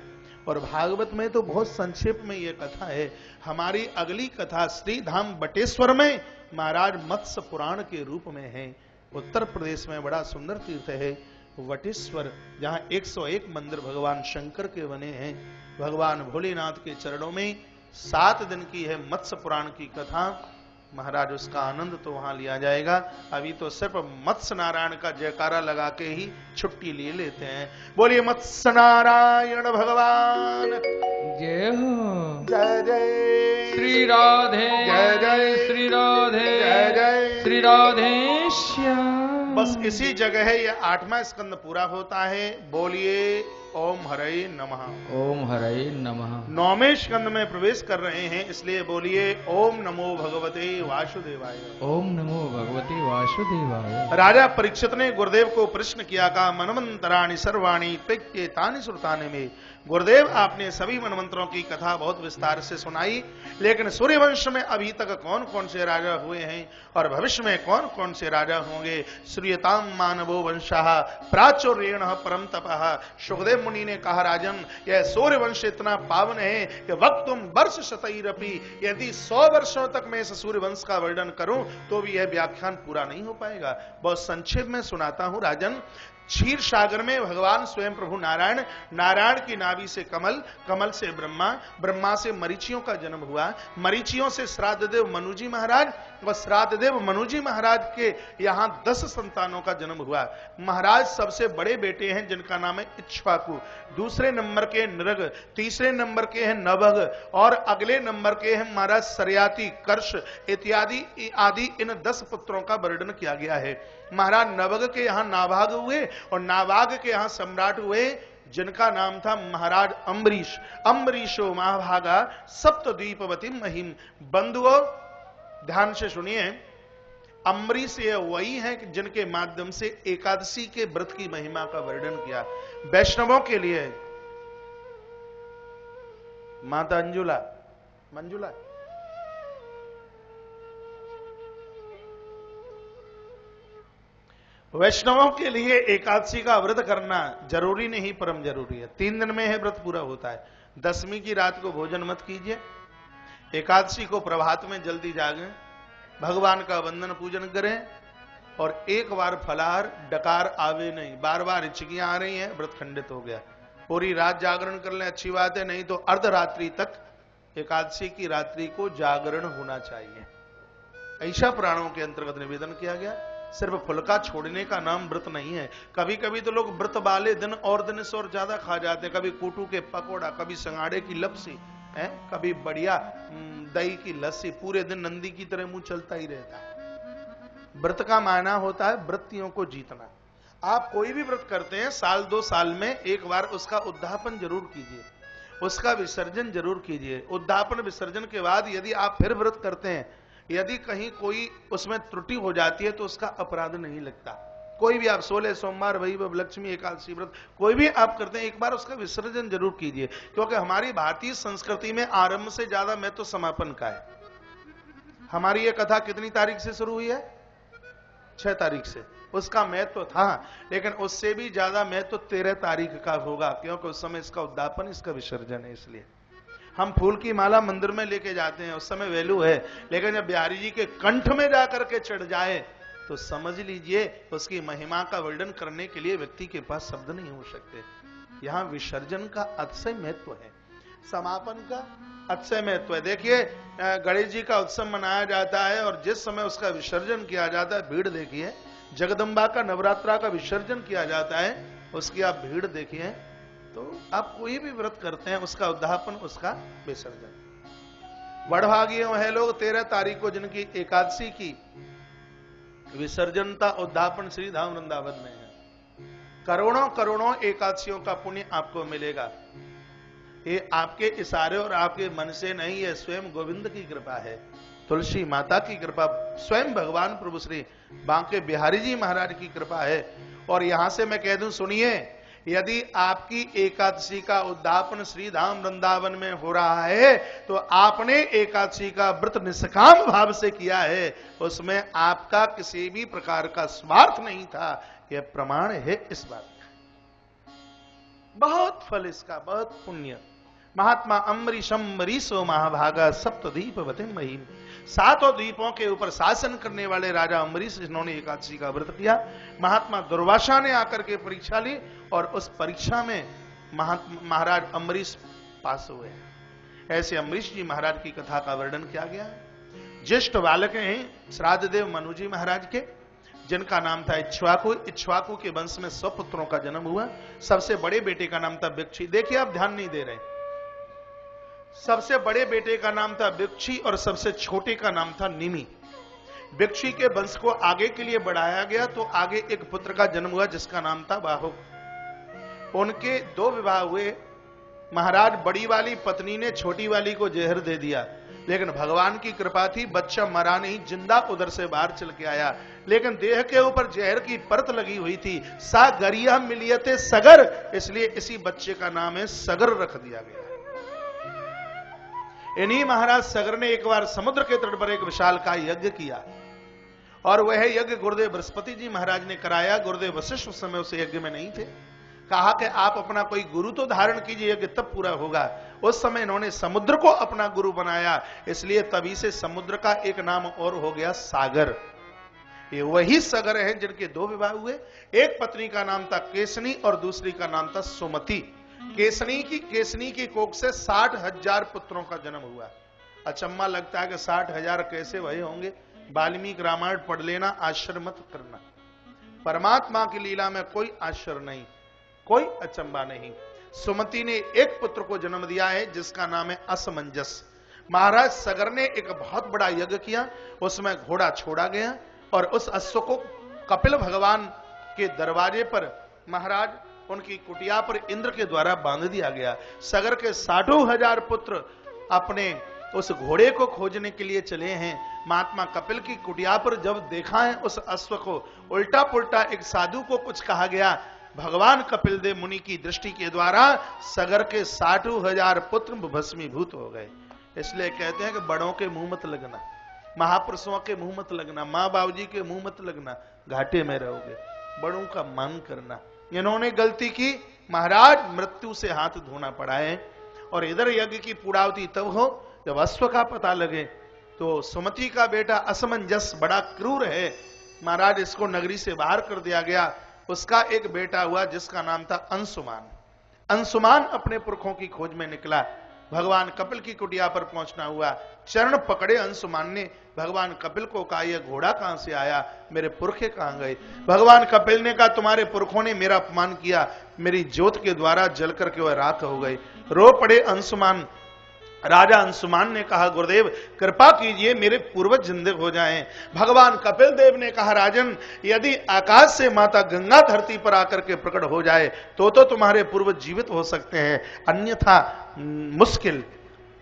और भागवत में तो बहुत संक्षेप में यह कथा है। हमारी अगली कथा श्री धाम बटेश्वर में महाराज मत्स्य पुराण के रूप में है। उत्तर प्रदेश में बड़ा सुंदर तीर्थ है वटेश्वर, जहां 101 मंदिर भगवान शंकर के बने हैं। भगवान भोलेनाथ के चरणों में 7 दिन की है मत्स्य पुराण की कथा। महाराज उसका आनंद तो वहां लिया जाएगा। अभी तो सिर्फ मत्स्य नारायण का जयकारा लगा के ही छुट्टी ले लेते हैं। बोलिए मत्स्य नारायण भगवान जय हो। जय जय श्री राधे, जय जय श्री राधे, जय जय श्री राधे श्याम। बस इसी जगह यह 8वां स्कंद पूरा होता है। बोलिए ओम हरे नमः। ओम हरे नमः। 9वें स्कंद में प्रवेश कर रहे हैं, इसलिए बोलिए ओम नमो भगवते वासुदेवाय। ओम नमो भगवते वासुदेवाय। राजा परीक्षित ने गुरुदेव को प्रश्न किया, का मनमंतराणि सर्वाणि प्रत्येतानि श्रुतानि में। गुरुदेव, आपने सभी मनमंत्रों की कथा बहुत विस्तार से सुनाई, लेकिन सूर्यवंश में अभी तक कौन कौन से राजा हुए हैं और भविष्य में कौन कौन से राजा होंगे? श्रूयताम मानवो वंशः प्राचुर्येण परम तपः। सुखदेव मुनि ने कहा, राजन, यह सूर्यवंश इतना पावन है कि वक्तुम वर्ष शतैरपि, यदि 100 वर्षों तक मैं इस सूर्यवंश का वर्णन करूं तो भी यह व्याख्यान पूरा नहीं हो पाएगा। बहुत संक्षेप में सुनाता हूं। राजन, क्षीर सागर में भगवान स्वयं प्रभु नारायण, नारायण की नाभि से कमल, कमल से ब्रह्मा, ब्रह्मा से मरीचियों का जन्म हुआ, मरीचियों से श्राद्ध देव मनुजी महाराज, और श्राद्ध देव मनुजी महाराज के यहाँ 10 संतानों का जन्म हुआ। महाराज सबसे बड़े बेटे हैं जिनका नाम है इक्ष्वाकु, दूसरे नंबर के नृग, तीसरे नंबर के हैं नभग, और अगले नंबर के हैं महाराज सरयाति, कर्ष इत्यादि आदि। इन 10 पुत्रों का वर्णन किया गया है। महाराज नभग के यहाँ नाभाग हुए और नाभाग के यहाँ सम्राट हुए जिनका नाम था महाराज अम्बरीश। अम्बरीशो महाभागा सप्तद्वीपवती महिम। बंधुओं, ध्यान से सुनिए, अम्बरीश ये वही है जिनके माध्यम से एकादशी के व्रत की महिमा का वर्णन किया। वैष्णवों के लिए माता अंजुला, मंजुला, वैष्णवों के लिए एकादशी का व्रत करना जरूरी नहीं, परम जरूरी है। 3 दिन में है व्रत पूरा होता है। 10वीं की रात को भोजन मत कीजिए, एकादशी को प्रभात में जल्दी जागें, भगवान का वंदन पूजन करें, और एक बार फलाहार, डकार आवे नहीं, बार बार हिचकियां आ रही हैं, व्रत खंडित हो गया। पूरी रात जागरण कर लें, अच्छी बात है, नहीं तो अर्धरात्रि तक एकादशी की रात्रि को जागरण होना चाहिए। ऐसा पुराणों के अंतर्गत निवेदन किया गया। सिर्फ फुल्का छोड़ने का नाम व्रत नहीं है। कभी कभी तो लोग व्रत वाले दिन और दिन से और ज्यादा खा जाते हैं। कभी कूटू के पकोड़ा, कभी संगाड़े की लपसी है, कभी बढ़िया दही की लस्सी, पूरे दिन नंदी की तरह मुंह चलता ही रहता है। व्रत का मायना होता है वृत्तियों को जीतना। आप कोई भी व्रत करते हैं, साल 2 साल में एक बार उसका उद्यापन जरूर कीजिए, उसका विसर्जन जरूर कीजिए। उद्यापन विसर्जन के बाद यदि आप फिर व्रत करते हैं, यदि कहीं कोई उसमें त्रुटि हो जाती है तो उसका अपराध नहीं लगता। कोई भी आप 16 सोमवार, वही लक्ष्मी एकादशी व्रत कोई भी आप करते हैं, एक बार उसका विसर्जन जरूर कीजिए, क्योंकि हमारी भारतीय संस्कृति में आरंभ से ज्यादा महत्व समापन का है। हमारी ये कथा कितनी तारीख से शुरू हुई है? 6 तारीख से। उसका महत्व था, लेकिन उससे भी ज्यादा महत्व 13 तारीख का होगा, क्योंकि उस समय इसका उद्यापन, इसका विसर्जन है। इसलिए हम फूल की माला मंदिर में लेके जाते हैं, उस समय वैल्यू है, लेकिन जब बिहारी जी के कंठ में जाकर के चढ़ जाए तो समझ लीजिए उसकी महिमा का वर्णन करने के लिए व्यक्ति के पास शब्द नहीं हो सकते। यहां विसर्जन का अतिशय महत्व है, समापन का अतिशय महत्व है। देखिए गणेश जी का उत्सव मनाया जाता है और जिस समय उसका विसर्जन किया जाता है, भीड़ देखिए, जगदम्बा का नवरात्रा का विसर्जन किया जाता है, उसकी आप भीड़ देखिए, तो आप कोई भी व्रत करते हैं उसका उद्यापन, उसका विसर्जन। बड़भागी है लोग 13 तारीख को जिनकी एकादशी की विसर्जनता उद्यापन श्री धाम वृंदावन में है। करोड़ों करोड़ों एकादशियों का पुण्य आपको मिलेगा। ये आपके इशारे और आपके मन से नहीं है, स्वयं गोविंद की कृपा है, तुलसी माता की कृपा, स्वयं भगवान प्रभु श्री बांके बिहारी जी महाराज की कृपा है। और यहां से मैं कह दूं, सुनिए, यदि आपकी एकादशी का उद्यापन श्री धाम वृंदावन में हो रहा है तो आपने एकादशी का व्रत निष्काम भाव से किया है, उसमें आपका किसी भी प्रकार का स्वार्थ नहीं था। यह प्रमाण है इस बात का। बहुत फल इसका, बहुत पुण्य। महात्मा अम्बरीशो महाभागा सप्तदीपवती महिम, 7 द्वीपों के ऊपर शासन करने वाले राजा अम्बरीश, जिन्होंने एकादशी का व्रत किया। महात्मा दुर्वासा ने आकर के परीक्षा ली और उस परीक्षा में महाराज अम्बरीश पास हुए। ऐसे अम्बरीश जी महाराज की कथा का वर्णन किया गया है। ज्येष्ठ बालक हैं श्राद्ध देव मनु जी महाराज के, जिनका नाम था इक्ष्वाकु। इक्ष्वाकु के वंश में 100 पुत्रों का जन्म हुआ। सबसे बड़े बेटे का नाम था बिक्षी। देखिए आप ध्यान नहीं दे रहे, सबसे बड़े बेटे का नाम था बिक्षी और सबसे छोटे का नाम था निमि। बिक्षी के वंश को आगे के लिए बढ़ाया गया तो आगे एक पुत्र का जन्म हुआ जिसका नाम था बाहुक। उनके 2 विवाह हुए। महाराज बड़ी वाली पत्नी ने छोटी वाली को जहर दे दिया, लेकिन भगवान की कृपा थी, बच्चा मरा नहीं, जिंदा उधर से बाहर चल के आया। लेकिन देह के ऊपर जहर की परत लगी हुई थी। सागरिया मिलियते सगर, इसलिए इसी बच्चे का नाम है सगर रख दिया गया। इन्हीं महाराज सगर ने एक बार समुद्र के तट पर एक विशालकाय यज्ञ किया और वह यज्ञ गुरुदेव बृहस्पति जी महाराज ने कराया। गुरुदेव वशिष्ठ उस समय उस यज्ञ में नहीं थे। कहा कि आप अपना कोई गुरु तो धारण कीजिए, यज्ञ तब पूरा होगा। उस समय इन्होंने समुद्र को अपना गुरु बनाया, इसलिए तभी से समुद्र का एक नाम और हो गया सागर। ये वही सगर है जिनके 2 विवाह हुए। एक पत्नी का नाम था केसनी और दूसरी का नाम था सुमति। केसनी की कोख से 60,000 पुत्रों का जन्म हुआ। अचम्मा लगता है कि 60,000 कैसे भय होंगे। वाल्मीकि रामायण पढ़ लेना, आश्चर्य मत करना। परमात्मा की लीला में कोई आश्चर्य नहीं, कोई अचंबा नहीं। सुमति ने एक पुत्र को जन्म दिया है जिसका नाम है असमंजस। महाराज सगर ने एक बहुत बड़ा यज्ञ किया, उसमें घोड़ा छोड़ा गया और उस अश्व को कपिल भगवान के दरवाजे पर महाराज उनकी कुटिया पर इंद्र के द्वारा बांध दिया गया। सगर के 60,000 पुत्र अपने उस घोड़े को खोजने के लिए चले हैं। महात्मा कपिल की कुटिया पर जब देखा है उस अश्व को, उल्टा पुल्टा एक साधु को कुछ कहा गया। भगवान कपिल देव मुनि की दृष्टि के द्वारा सगर के 60,000 पुत्र भस्मीभूत हो गए। इसलिए कहते हैं कि बड़ों के मुंह मत लगना, महापुरुषों के मुंह मत लगना, माँ बाबूजी के मुंह मत लगना, घाटे में रहोगे। बड़ों का मान करना। इन्होंने गलती की, महाराज मृत्यु से हाथ धोना पड़ा है। और इधर यज्ञ की पूर्णाहुति तब हो जब अश्व का पता लगे। तो सुमति का बेटा असमंजस बड़ा क्रूर है, महाराज इसको नगरी से बाहर कर दिया गया। उसका एक बेटा हुआ जिसका नाम था अंशुमान। अंशुमान अपने पुरखों की खोज में निकला। भगवान कपिल की कुटिया पर पहुंचना हुआ। चरण पकड़े अंशुमान ने। भगवान कपिल को कहा, यह घोड़ा कहां से आया, मेरे पुरखे कहां गए। भगवान कपिल ने कहा, तुम्हारे पुरखों ने मेरा अपमान किया, मेरी ज्योत के द्वारा जल करके वह राख हो गए। रो पड़े अंशुमान। राजा अंशुमान ने कहा, गुरुदेव कृपा कीजिए, मेरे पूर्वज जिंदे हो जाएं। भगवान कपिल देव ने कहा, राजन यदि आकाश से माता गंगा धरती पर आकर के प्रकट हो जाए तो तुम्हारे पूर्वज जीवित हो सकते हैं, अन्यथा मुश्किल।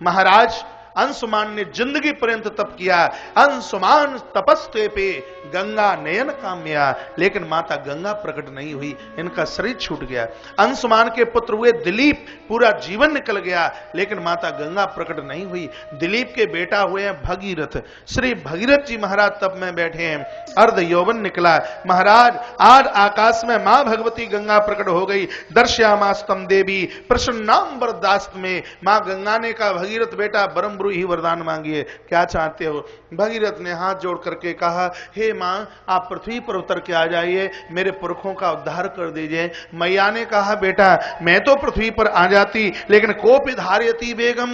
महाराज अंशुमान ने जिंदगी पर्यंत तप किया, अंशुमान तपस्ते पे गंगा नयन काम्या, लेकिन माता गंगा प्रकट नहीं हुई, इनका शरीर छूट गया। अंशुमान के पुत्र हुए दिलीप, पूरा जीवन निकल गया, लेकिन माता गंगा प्रकट नहीं हुई। दिलीप के बेटा हुए हैं भगीरथ। श्री भगीरथ जी महाराज तप में बैठे हैं, अर्ध यौवन निकला। महाराज आज आकाश में मां भगवती गंगा प्रकट हो गई। दर्श्यामास्तम देवी प्रसन्नाम वरदास्त में मां गंगा ने कहा, भगीरथ बेटा बरम ही वरदान मांगिए, क्या चाहते हो? भगीरथ ने हाथ जोड़ करके कहा, हे मां आप पृथ्वी पर उतर के आ जाइए, मेरे पुरखों का उद्धार कर दीजिए। मैया ने कहा, बेटा मैं तो पृथ्वी पर आ जाती, लेकिन कोपि धार्यति बेगम,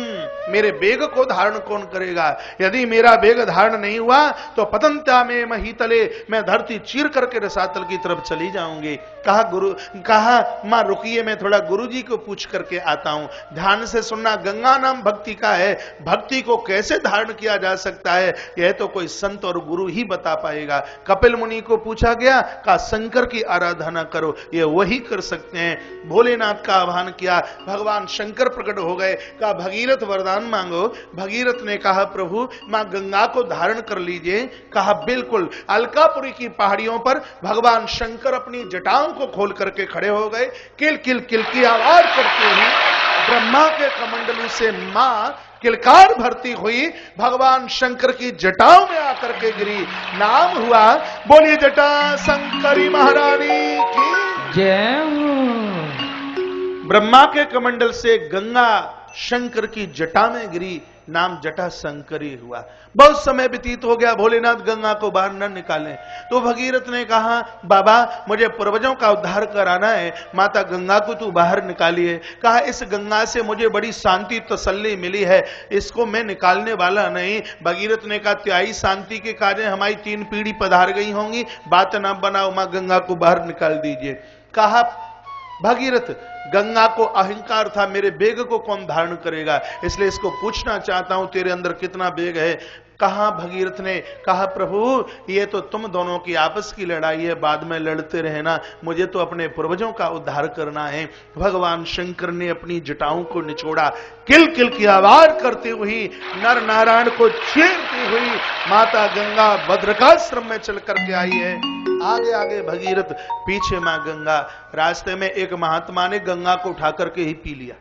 मेरे बेग को धारण कौन करेगा? यदि मेरा बेग धारण नहीं हुआ तो पतंत्या में महीतले, मैं धरती चीर करके रसातल की तरफ चली जाऊंगी। कहा मां रुकिए, मैं थोड़ा गुरुजी को पूछ करके आता हूं। ध्यान से सुनना, गंगा नाम भक्ति का है, भक्ति को कैसे धारण किया जा सकता है यह तो कोई संत और गुरु ही बता पाएगा। कपिल मुनि को पूछा गया, कहा शंकर की आराधना करो, ये वही कर सकते हैं। भोलेनाथ का आह्वान किया, भगवान शंकर प्रकट हो गए। कहा भगीरथ वरदान मांगो। भगीरथ ने कहा, प्रभु मां गंगा को धारण कर लीजिए। कहा बिल्कुल। अलकापुरी की पहाड़ियों पर भगवान शंकर अपनी जटाओं को खोल करके खड़े हो गए। किल किल किल की आवाज करते हुए ब्रह्मा के कमंडलू से मां किलकार भरती हुई भगवान शंकर की जटाओं में आकर के गिरी। नाम हुआ, बोलिए जटा शंकरी महारानी की जय हो। ब्रह्मा के कमंडल से गंगा शंकर की जटा में गिरी, नाम जटा शंकरी हुआ। बहुत समय व्यतीत हो गया, भोलेनाथ गंगा को बाहर न निकालें। तो भगीरथ ने कहा, बाबा मुझे पूर्वजों का उद्धार कराना है, माता गंगा को तू बाहर निकालिए। कहा इस गंगा से मुझे बड़ी शांति तसल्ली मिली है, इसको मैं निकालने वाला नहीं। भगीरथ ने कहा, त्याई शांति के कार्य हमारी 3 पीढ़ी पधार गई होंगी, बात न बनाओ, मां गंगा को बाहर निकाल दीजिए। कहा भगीरथ गंगा को अहंकार था, मेरे बेग को कौन धारण करेगा, इसलिए इसको पूछना चाहता हूं तेरे अंदर कितना बेग है। कहा भगीरथ ने कहा, प्रभु ये तो तुम दोनों की आपस की लड़ाई है, बाद में लड़ते रहना, मुझे तो अपने पूर्वजों का उद्धार करना है। भगवान शंकर ने अपनी जटाओं को निचोड़ा, किल किल की आवाज करती हुई नर नारायण को चीरती हुई माता गंगा भद्रकाश्रम में चल करके आई है। आगे आगे भगीरथ, पीछे मां गंगा। रास्ते में एक महात्मा ने गंगा को उठा करके ही पी लिया।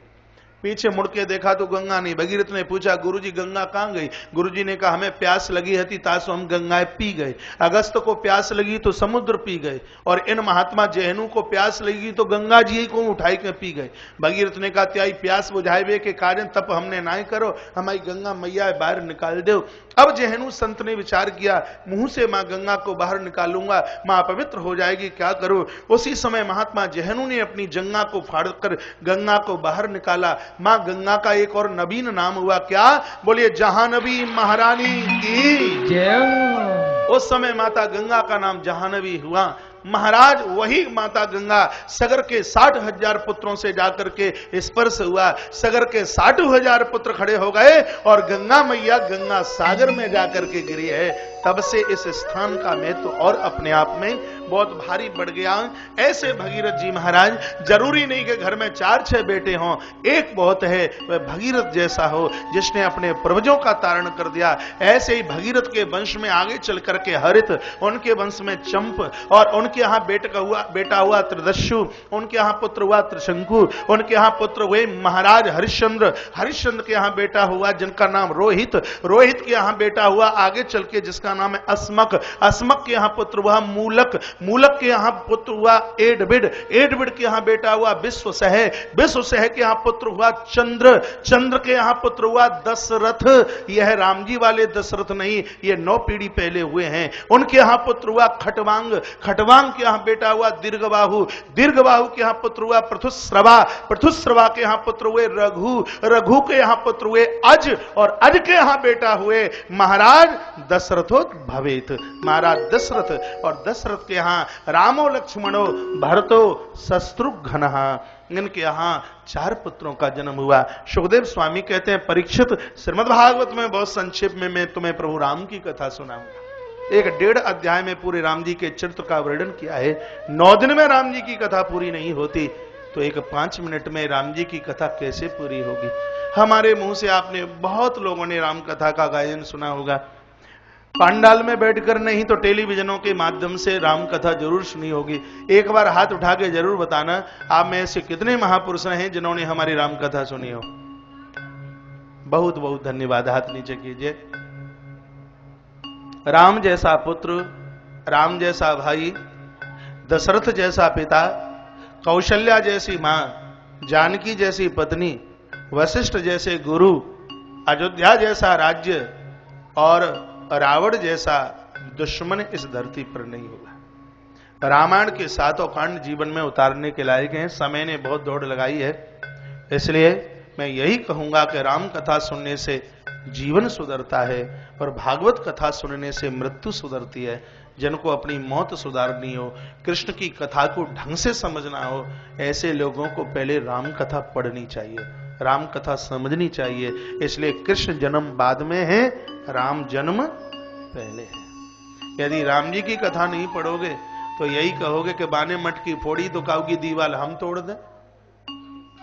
पीछे मुड़ के देखा तो गंगा नहीं। भगीरथ ने पूछा, गुरुजी गंगा कहां गई? गुरुजी ने कहा, हमें प्यास लगी थी तासो हम गंगाएं पी गए। अगस्त को प्यास लगी तो समुद्र पी गए, और इन महात्मा जहनु को प्यास लगी तो गंगा जी को उठाई के पी गए। भगीरथ ने कहा, त्याई प्यास बुझावे के कारण तप हमने ना करो, हमारी गंगा मैया बाहर निकाल दो। अब जहनु संत ने विचार किया, मुंह से मां गंगा को बाहर निकालूंगा, मां पवित्र हो जाएगी, क्या करूं? उसी समय महात्मा जहनु ने अपनी जंगा को फाड़कर गंगा को बाहर निकाला। मां गंगा का एक और नवीन नाम हुआ, क्या? बोलिए जहानवी महारानी की जय। उस समय माता गंगा का नाम जहानवी हुआ। महाराज वही माता गंगा सगर के 60,000 पुत्रों से जाकर के स्पर्श हुआ। सगर के 60,000 पुत्र खड़े हो गए और गंगा मैया गंगा सागर में जाकर के गिरी है। तब से इस स्थान का महत्व और अपने आप में बहुत भारी बढ़ गया। ऐसे भगीरथ जी महाराज, जरूरी नहीं कि घर में 4-6 बेटे हों, एक बहुत है, वह भगीरथ जैसा हो जिसने अपने पूर्वजों का तारण कर दिया। ऐसे ही भगीरथ के वंश में आगे चल करके हरित, उनके वंश में चंप, और उनके यहाँ बेटा हुआ त्रिदस्यु, उनके यहाँ पुत्र हुआ त्रिशंकु, उनके यहाँ पुत्र हुए महाराज हरिश्चंद्र, हरिश्चंद्र के यहाँ बेटा हुआ जिनका नाम रोहित, रोहित के यहाँ बेटा हुआ आगे चल के जिसका नाम है अस्मक, अस्मक के यहाँ पुत्र हुआ मूलक, मूलक के यहाँ पुत्र हुआ एडबिड, एडबिड के यहाँ बेटा हुआ विश्वसह, विश्वसह के यहाँ पुत्र हुआ चंद्र, चंद्र के यहाँ पुत्र हुआ दशरथ। यह राम जी वाले दशरथ नहीं, ये 9 पीढ़ी पहले हुए हैं। उनके यहाँ पुत्र हुआ खटवांग, खटवांग के यहाँ बेटा हुआ दीर्घबाहु, दीर्घबाहु के यहाँ पुत्र हुआ पृथुश्रवा, पृथुश्रवा के यहाँ पुत्र हुए रघु, रघु के यहाँ पुत्र हुए अज, और अज के यहाँ बेटा हुए महाराज दशरथो भवेत, महाराज दशरथ। और दशरथ के यहाँ रामो लक्ष्मणो भरतो शत्रुघ्नः, इनके यहाँ 4 पुत्रों का जन्म हुआ। सुखदेव स्वामी कहते हैं, परीक्षित श्रीमद् भागवत में बहुत संक्षेप में मैं तुम्हें प्रभु राम की कथा सुनाऊंगा। 1.5 अध्याय में पूरे राम जी के चरित्र का वर्णन किया है। 9 दिन में राम जी की कथा पूरी नहीं होती। तो एक 5 मिनट में राम जी की कथा कैसे पूरी होगी। हमारे मुंह से आपने, बहुत लोगों ने राम कथा का गायन सुना होगा, पंडाल में बैठकर नहीं तो टेलीविजनों के माध्यम से राम कथा जरूर सुनी होगी। एक बार हाथ उठा के जरूर बताना आप में ऐसे कितने महापुरुष हैं जिन्होंने हमारी राम कथा सुनी हो। बहुत बहुत धन्यवाद, हाथ नीचे कीजिए। राम जैसा पुत्र, राम जैसा भाई, दशरथ जैसा पिता, कौशल्या जैसी मां, जानकी जैसी पत्नी, वशिष्ठ जैसे गुरु, अयोध्या जैसा राज्य और रावण जैसा दुश्मन इस धरती पर नहीं होगा। रामायण के 7 कांड जीवन में उतारने के लायक हैं। समय ने बहुत दौड़ लगाई है, इसलिए मैं यही कहूंगा कि राम कथा सुनने से जीवन सुधरता है और भागवत कथा सुनने से मृत्यु सुधरती है। जिनको अपनी मौत सुधारनी हो, कृष्ण की कथा को ढंग से समझना हो, ऐसे लोगों को पहले राम कथा पढ़नी चाहिए, राम कथा समझनी चाहिए। इसलिए कृष्ण जन्म बाद में है, राम जन्म पहले है। यदि राम जी की कथा नहीं पढ़ोगे तो यही कहोगे कि बाने मठ की फोड़ी तो काऊ की दीवाल हम तोड़ दें,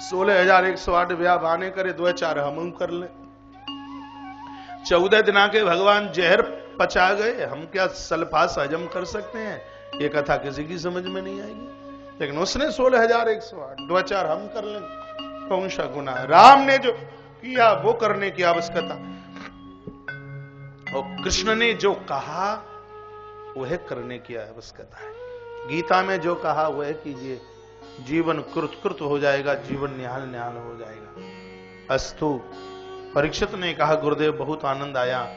16,108 ब्याह बाने करे, 2-4 हम कर ले, 14 दिना के भगवान जहर पचा गए, हम क्या सल्फास हजम कर सकते हैं। ये कथा किसी की समझ में नहीं आएगी। लेकिन उसने 16,108, 2-4 हम कर लें, कौन सा गुना। राम ने जो किया वो करने की आवश्यकता, और कृष्ण ने जो कहा वह करने की आवश्यकता है। गीता में जो कहा वह कीजिए, जीवन कृत हो जाएगा, जीवन निहाल निहाल हो जाएगा। अस्तु। परीक्षित ने कहा गुरुदेव बहुत आनंद आया,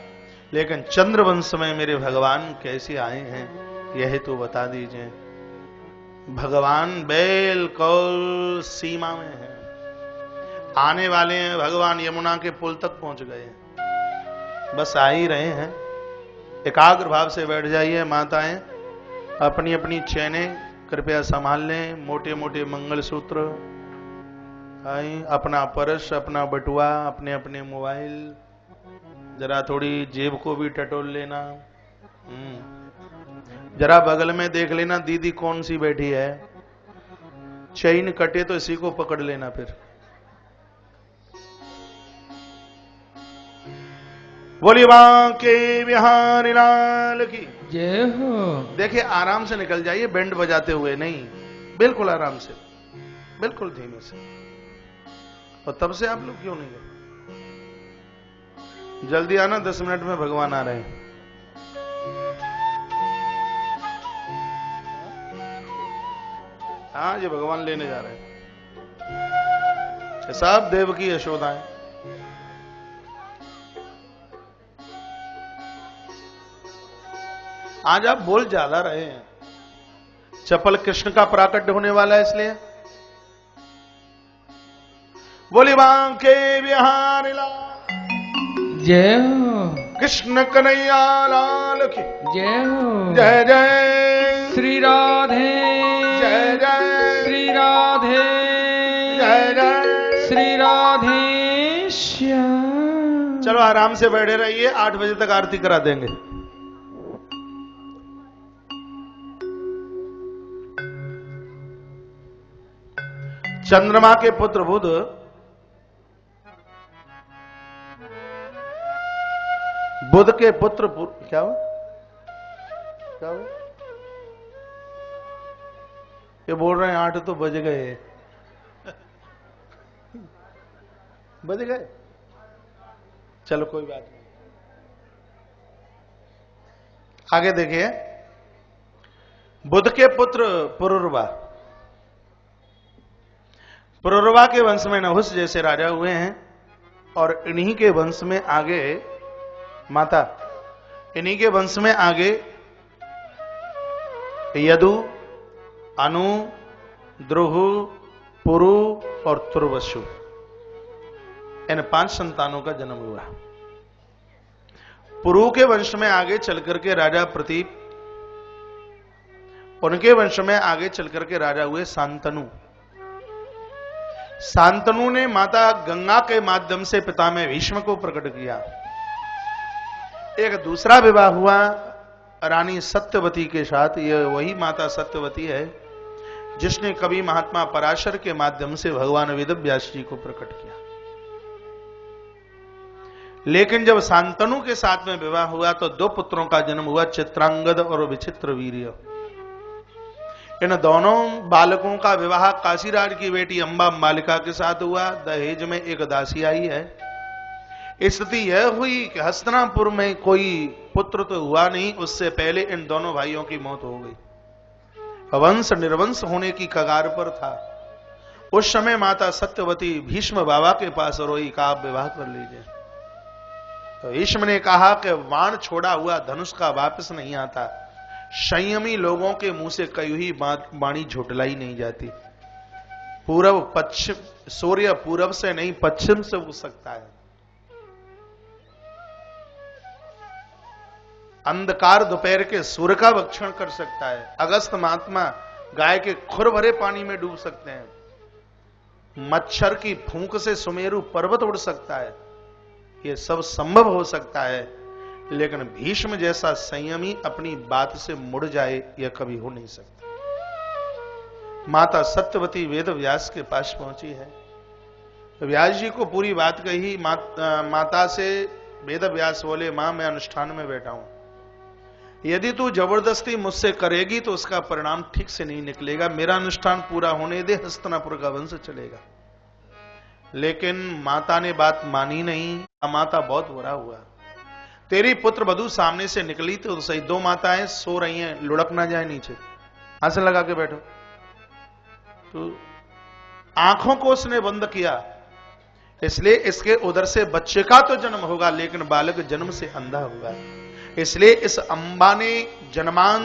लेकिन चंद्रवंश में मेरे भगवान कैसे आए हैं यह तो बता दीजिए। भगवान बिल्कुल सीमा में है, आने वाले हैं। भगवान यमुना के पुल तक पहुंच गए हैं, बस आ ही रहे हैं। एकाग्र भाव से बैठ जाइए। माताएं अपनी अपनी चैनें कृपया संभाल लें, मोटे मोटे मंगलसूत्र, अपना पर्स, अपना बटुआ, अपने अपने मोबाइल, जरा थोड़ी जेब को भी टटोल लेना। जरा बगल में देख लेना दीदी कौन सी बैठी है, चैन कटे तो इसी को पकड़ लेना। फिर बोली बांके बिहारी लाल की जय हो। देखिए आराम से निकल जाइए, बैंड बजाते हुए नहीं, बिल्कुल आराम से, बिल्कुल धीमे से। और तब से आप लोग क्यों नहीं गए? जल्दी आना, 10 मिनट में भगवान आ रहे हैं। हाँ, ये भगवान लेने जा रहे हैं। साहब देव की यशोदाएं। आज आप बोल ज्यादा रहे हैं, चपल कृष्ण का प्राकट्य होने वाला है इसलिए। बोली बांके बिहारी लाल जय हो। कृष्ण कन्हैया लाल की जय हो। जय जय श्री राधे जय जय श्री राधे जय जय श्री राधे श्याम। चलो आराम से बैठे रहिए, 8 बजे तक आरती करा देंगे। चंद्रमा के पुत्र बुध बुध के पुत्र क्या हुआ? क्या हुआ? ये बोल रहे हैं 8 तो बज गए। बज गए, चलो कोई बात नहीं। आगे देखिए, बुध के पुत्र पुरुरवा, पुरुरवा के वंश में नहुस जैसे राजा हुए हैं, और इन्हीं के वंश में आगे माता, इन्हीं के वंश में आगे यदु, अनु, द्रुहु, पुरु और तुर्वसु, इन 5 संतानों का जन्म हुआ। पुरु के वंश में आगे चलकर के राजा प्रतीप, उनके वंश में आगे चलकर के राजा हुए शांतनु। शांतनु ने माता गंगा के माध्यम से पिता में भीष्म को प्रकट किया। एक दूसरा विवाह हुआ रानी सत्यवती के साथ, ये वही माता सत्यवती है जिसने कभी महात्मा पराशर के माध्यम से भगवान वेदव्यास जी को प्रकट किया। लेकिन जब शांतनु के साथ में विवाह हुआ तो 2 पुत्रों का जन्म हुआ, चित्रांगद और विचित्र वीर्य। इन दोनों बालकों का विवाह काशीराज की बेटी अंबा अंबालिका के साथ हुआ। दहेज में एक दासी आई है। स्थिति यह हुई कि हस्तिनापुर में कोई पुत्र तो हुआ नहीं, उससे पहले इन दोनों भाइयों की मौत हो गई। वंश निर्वंश होने की कगार पर था। उस समय माता सत्यवती भीष्म बाबा के पास रोई, कहा आप विवाह कर लीजिए। तो भीष्म ने कहा कि बाण छोड़ा हुआ धनुष का वापस नहीं आता। संयमी लोगों के मुंह से कई हुई वाणी झुठलाई नहीं जाती। पूर्व पश्चिम, सूर्य पूर्व से नहीं पश्चिम से उग सकता है। अंधकार दोपहर के सूर्य का भक्षण कर सकता है। अगस्त महात्मा गाय के खुर भरे पानी में डूब सकते हैं। मच्छर की फूंक से सुमेरु पर्वत उड़ सकता है। यह सब संभव हो सकता है, लेकिन भीष्म जैसा संयमी अपनी बात से मुड़ जाए, यह कभी हो नहीं सकता। माता सत्यवती वेद व्यास के पास पहुंची है। व्यास जी को पूरी बात कही। माता से वेद व्यास बोले, मां मैं अनुष्ठान में बैठा हूं, यदि तू जबरदस्ती मुझसे करेगी तो उसका परिणाम ठीक से नहीं निकलेगा। मेरा अनुष्ठान पूरा होने दे, हस्तिनापुर का वंश चलेगा। लेकिन माता ने बात मानी नहीं। माता बहुत बुरा हुआ। तेरी पुत्र वधू सामने से निकली तो सही, 2 माताएं सो रही हैं, लुढ़क ना जाए नीचे, आसन लगा के बैठो। तो आंखों को उसने बंद किया, इसलिए इसके उधर से बच्चे का तो जन्म होगा, लेकिन बालक जन्म से अंधा होगा। इसलिए इस अंबा ने जन्मान